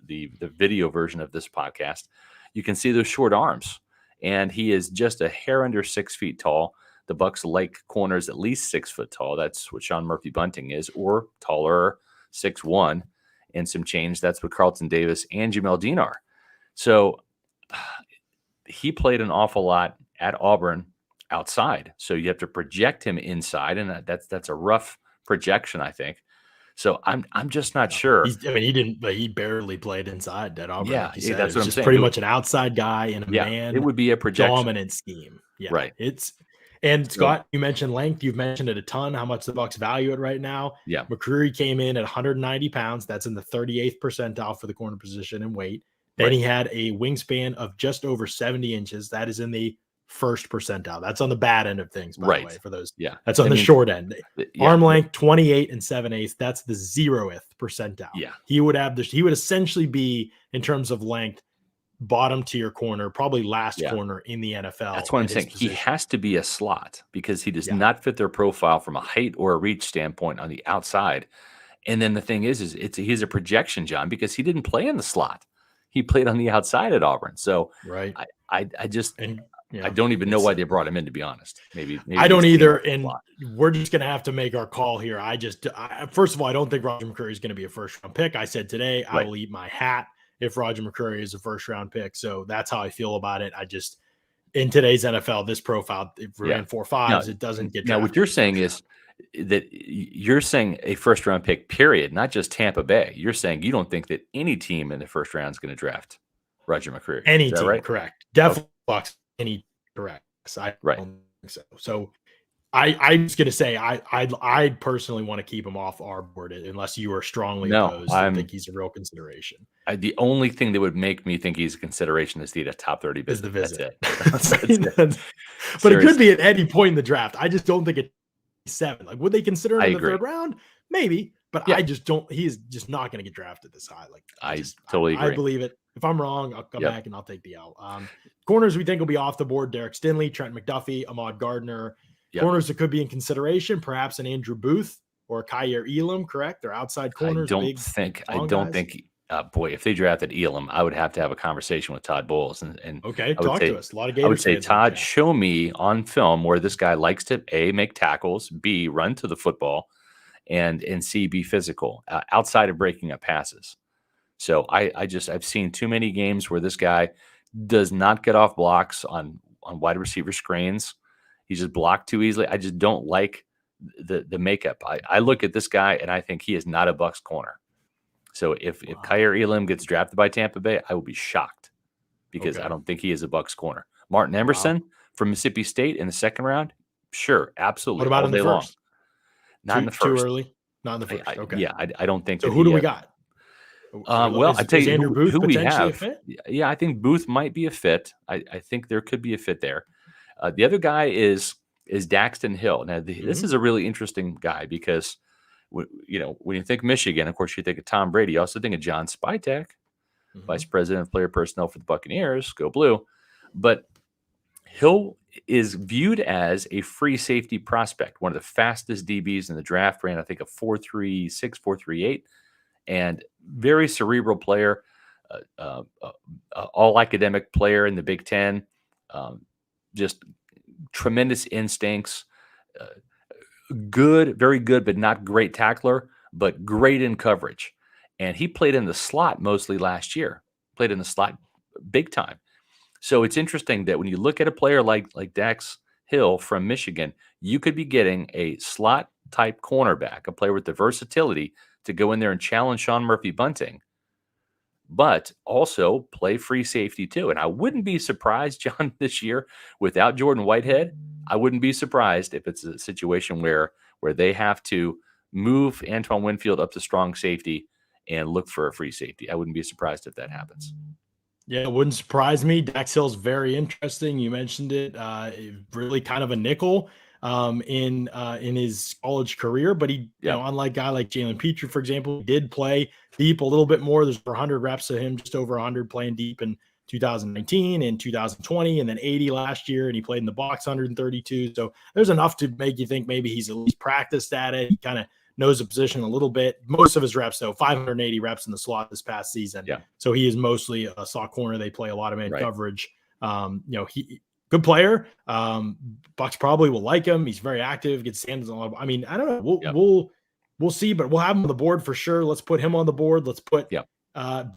the video version of this podcast, you can see those short arms, and he is just a hair under 6 feet tall. The Bucs like corners at least 6 foot tall. That's what Sean Murphy Bunting is, or taller, 6'1", and some change. That's what Carlton Davis and Jamel Dean are. So he played an awful lot at Auburn outside. So you have to project him inside, and that's a rough projection, I think. So I'm just not sure. He barely played inside at Auburn. Yeah, like that's what I'm saying. Pretty much an outside guy in a man. It would be a projection dominant scheme. Yeah, right. And Scott, you mentioned length. You've mentioned it a ton, how much the Bucs value it right now. Yeah. McCreary came in at 190 pounds. That's in the 38th percentile for the corner position in weight. Then he had a wingspan of just over 70 inches. That is in the first percentile. That's on the bad end of things, by the way, for those. Yeah. That's on the short end. Arm length, 28 and 7/8. That's the 0th percentile. Yeah. He would essentially be, in terms of length, bottom tier corner, probably last corner in the NFL. That's what I'm saying. He has to be a slot because he does not fit their profile from a height or a reach standpoint on the outside. And then the thing is he's a projection, John, because he didn't play in the slot. He played on the outside at Auburn. So I don't even know why they brought him in, to be honest. Maybe I don't either. And we're just going to have to make our call here. First of all, I don't think Roger McCreary is going to be a first round pick. I said today, I will eat my hat if Roger McCreary is a first round pick. So that's how I feel about it. In today's NFL, this profile, if we're in 4.5s, it doesn't get drafted. Now, what you're saying is that you're saying a first round pick, period, not just Tampa Bay. You're saying you don't think that any team in the first round is going to draft Roger McCreary. Any team, right? Correct. Definitely Bucs, any correct. I don't think so. So I'm just going to say I personally want to keep him off our board unless you are strongly opposed. I think he's a real consideration. The only thing that would make me think he's a consideration is the top 30 is the visit. That's it. But it could be at any point in the draft. I just don't think it's 7. Like, would they consider him in the third round? Maybe, but I just don't. He is just not going to get drafted this high. Like, I totally agree. I believe it. If I'm wrong, I'll come back and I'll take the L. Corners we think will be off the board: Derek Stinley, Trent McDuffie, Ahmad Gardner. Corners that could be in consideration, perhaps an Andrew Booth or Kyer Elam. Correct? They're outside corners. I don't think. Boy, if they drafted Elam, I would have to have a conversation with Todd Bowles. And talk to us. A lot of Gators. I would say, Todd, show me on film where this guy likes to A, make tackles, B, run to the football, and C, be physical outside of breaking up passes. So I've seen too many games where this guy does not get off blocks on wide receiver screens. He's just blocked too easily. I just don't like the makeup. I look at this guy and I think he is not a Bucs corner. So if Kyer Elam gets drafted by Tampa Bay, I will be shocked because I don't think he is a Bucs corner. Martin Emerson from Mississippi State in the second round, sure, absolutely. What about in the first? Not in the first. Too early. Not in the first. Okay. Yeah, I don't think. So who do we got? Well, I tell you Andrew Booth who we have. A fit? Yeah, I think Booth might be a fit. I think there could be a fit there. The other guy is Daxton Hill. Now, this is a really interesting guy because, when you think Michigan, of course, you think of Tom Brady. You also think of John Spytek, Vice President of Player Personnel for the Buccaneers, go Blue. But Hill is viewed as a free safety prospect, one of the fastest DBs in the draft, ran, I think, a 4.36, 4.38, and very cerebral player, all academic player in the Big Ten. Just tremendous instincts, good, very good, but not great tackler, but great in coverage. And he played in the slot mostly last year, played in the slot big time. So it's interesting that when you look at a player like Dax Hill from Michigan, you could be getting a slot type cornerback, a player with the versatility to go in there and challenge Sean Murphy bunting, but also play free safety too. And I wouldn't be surprised, John, this year without Jordan Whitehead. I wouldn't be surprised if it's a situation where they have to move Antoine Winfield up to strong safety and look for a free safety. I wouldn't be surprised if that happens. Yeah, it wouldn't surprise me. Dax Hill's very interesting. You mentioned it. Really kind of a nickel in his college career, but he, you know, unlike a guy like Jalen Petrie, for example, he did play deep a little bit more. There's 100 reps of him, just over 100 playing deep in 2019 and 2020, and then 80 last year, and he played in the box 132. So there's enough to make you think maybe he's at least practiced at it. He kind of knows the position a little bit. Most of his reps, though, 580 reps in the slot this past season. Yeah. So he is mostly a slot corner. They play a lot of man coverage. You know, he good player. Bucs probably will like him. He's very active, gets stands on a lot. I mean, I don't know. We'll see, but we'll have him on the board for sure. Let's put him on the board. Let's put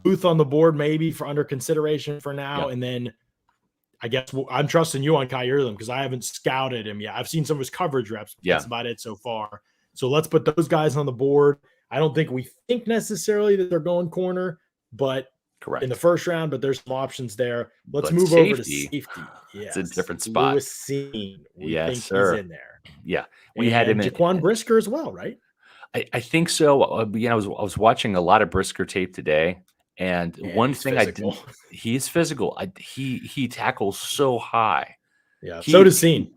Booth on the board maybe for under consideration for now. And then I guess I'm trusting you on Kai Ehrling because I haven't scouted him yet. I've seen some of his coverage reps. That's about it so far. So let's put those guys on the board. I don't think we think necessarily that they're going corner, but in the first round, but there's some options there. Let's move over to safety. It's a different spot. Lewis Cine. Yes, sir. He's in there. Yeah. We had him in Jaquan Brisker as well, right? I think so. I was watching a lot of Brisker tape today, and one thing he's physical. He tackles so high. Yeah. So does Cine.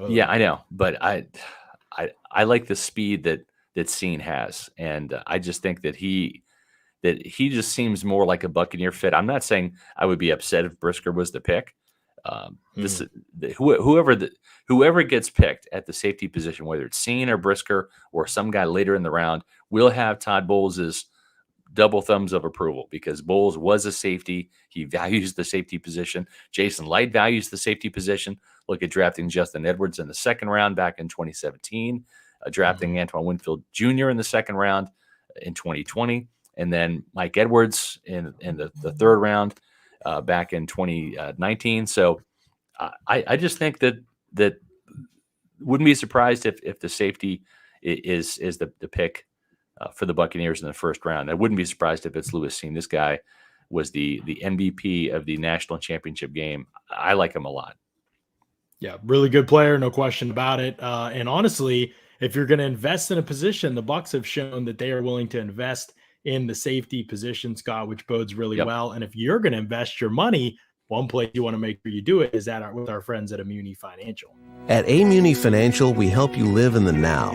Yeah, I know, but I like the speed that Cine has, and I just think that he just seems more like a Buccaneer fit. I'm not saying I would be upset if Brisker was the pick. Whoever gets picked at the safety position, whether it's Cine or Brisker or some guy later in the round, will have Todd Bowles' double thumbs of approval because Bowles was a safety. He values the safety position. Jason Light values the safety position. Look at drafting Justin Edwards in the second round back in 2017, drafting Antoine Winfield Jr. in the second round in 2020, and then Mike Edwards in the third round back in 2019. So I just think that wouldn't be surprised if the safety is the pick for the Buccaneers in the first round. I wouldn't be surprised if it's Lewis Cine. This guy was the MVP of the national championship game. I like him a lot. Yeah, really good player, no question about it. And honestly, if you're going to invest in a position, the Bucs have shown that they are willing to invest in the safety position, Scott, which bodes really well. And if you're going to invest your money, one place you want to make sure you do it is with our friends at Immuni Financial. At Immuni Financial, we help you live in the now.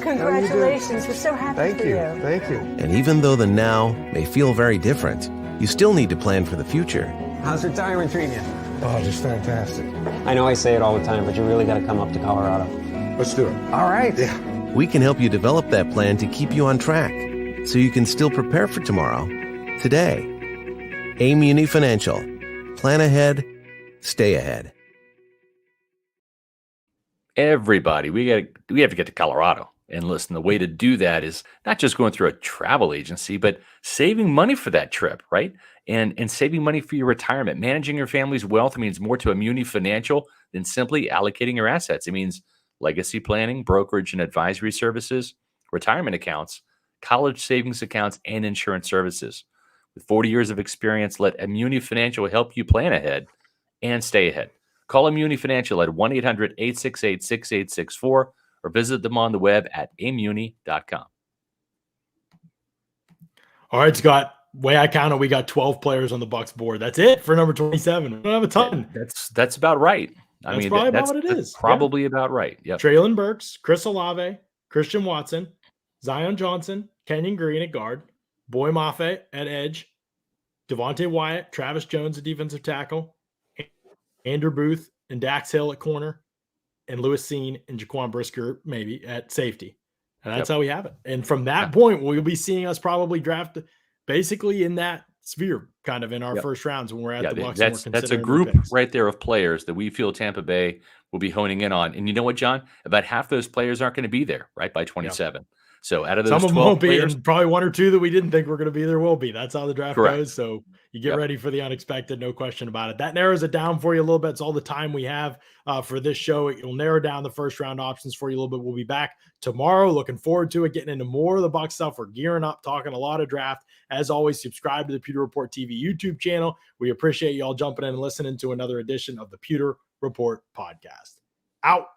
Congratulations. We're so happy for you. Thank you. And even though the now may feel very different, you still need to plan for the future. How's retirement treating you? Oh, just fantastic. I know I say it all the time, but you really got to come up to Colorado. Let's do it. All right. Yeah. We can help you develop that plan to keep you on track so you can still prepare for tomorrow, today. Immuni Financial. Plan ahead, stay ahead. Everybody, we have to get to Colorado. And listen, the way to do that is not just going through a travel agency, but saving money for that trip, right? And saving money for your retirement. Managing your family's wealth means more to Immuni Financial than simply allocating your assets. It means legacy planning, brokerage and advisory services, retirement accounts, college savings accounts, and insurance services. With 40 years of experience, let Immuni Financial help you plan ahead and stay ahead. Call Immuni Financial at 1-800-868-6864 or visit them on the web at immuni.com. All right, Scott. Way I counted, we got 12 players on the Bucs board. That's it for number 27. We don't have a ton. That's about right. That's probably about what it is. Probably about right. Yep. Traylon Burks, Chris Olave, Christian Watson, Zion Johnson, Kenyon Green at guard, Boy Mafe at edge, Devontae Wyatt, Travis Jones at defensive tackle, Andrew Booth and Dax Hill at corner, and Lewis Cine and Jaquan Brisker maybe at safety. And that's how we have it. And from that point, we'll be seeing us probably draft basically in that sphere, kind of in our first rounds when we're at the Bucs. That's a group right there of players that we feel Tampa Bay will be honing in on. And you know what, John? About half those players aren't going to be there, right, by 27. So out of those, some of them won't be, and probably one or two that we didn't think were going to be there will be. That's how the draft goes. So You get ready for the unexpected, no question about it. That narrows it down for you a little bit. It's all the time we have for this show. It will narrow down the first round options for you a little bit. We'll be back tomorrow. Looking forward to it, getting into more of the Bucs stuff. We're gearing up, talking a lot of draft. As always, subscribe to the Pewter Report TV YouTube channel. We appreciate you all jumping in and listening to another edition of the Pewter Report podcast. Out.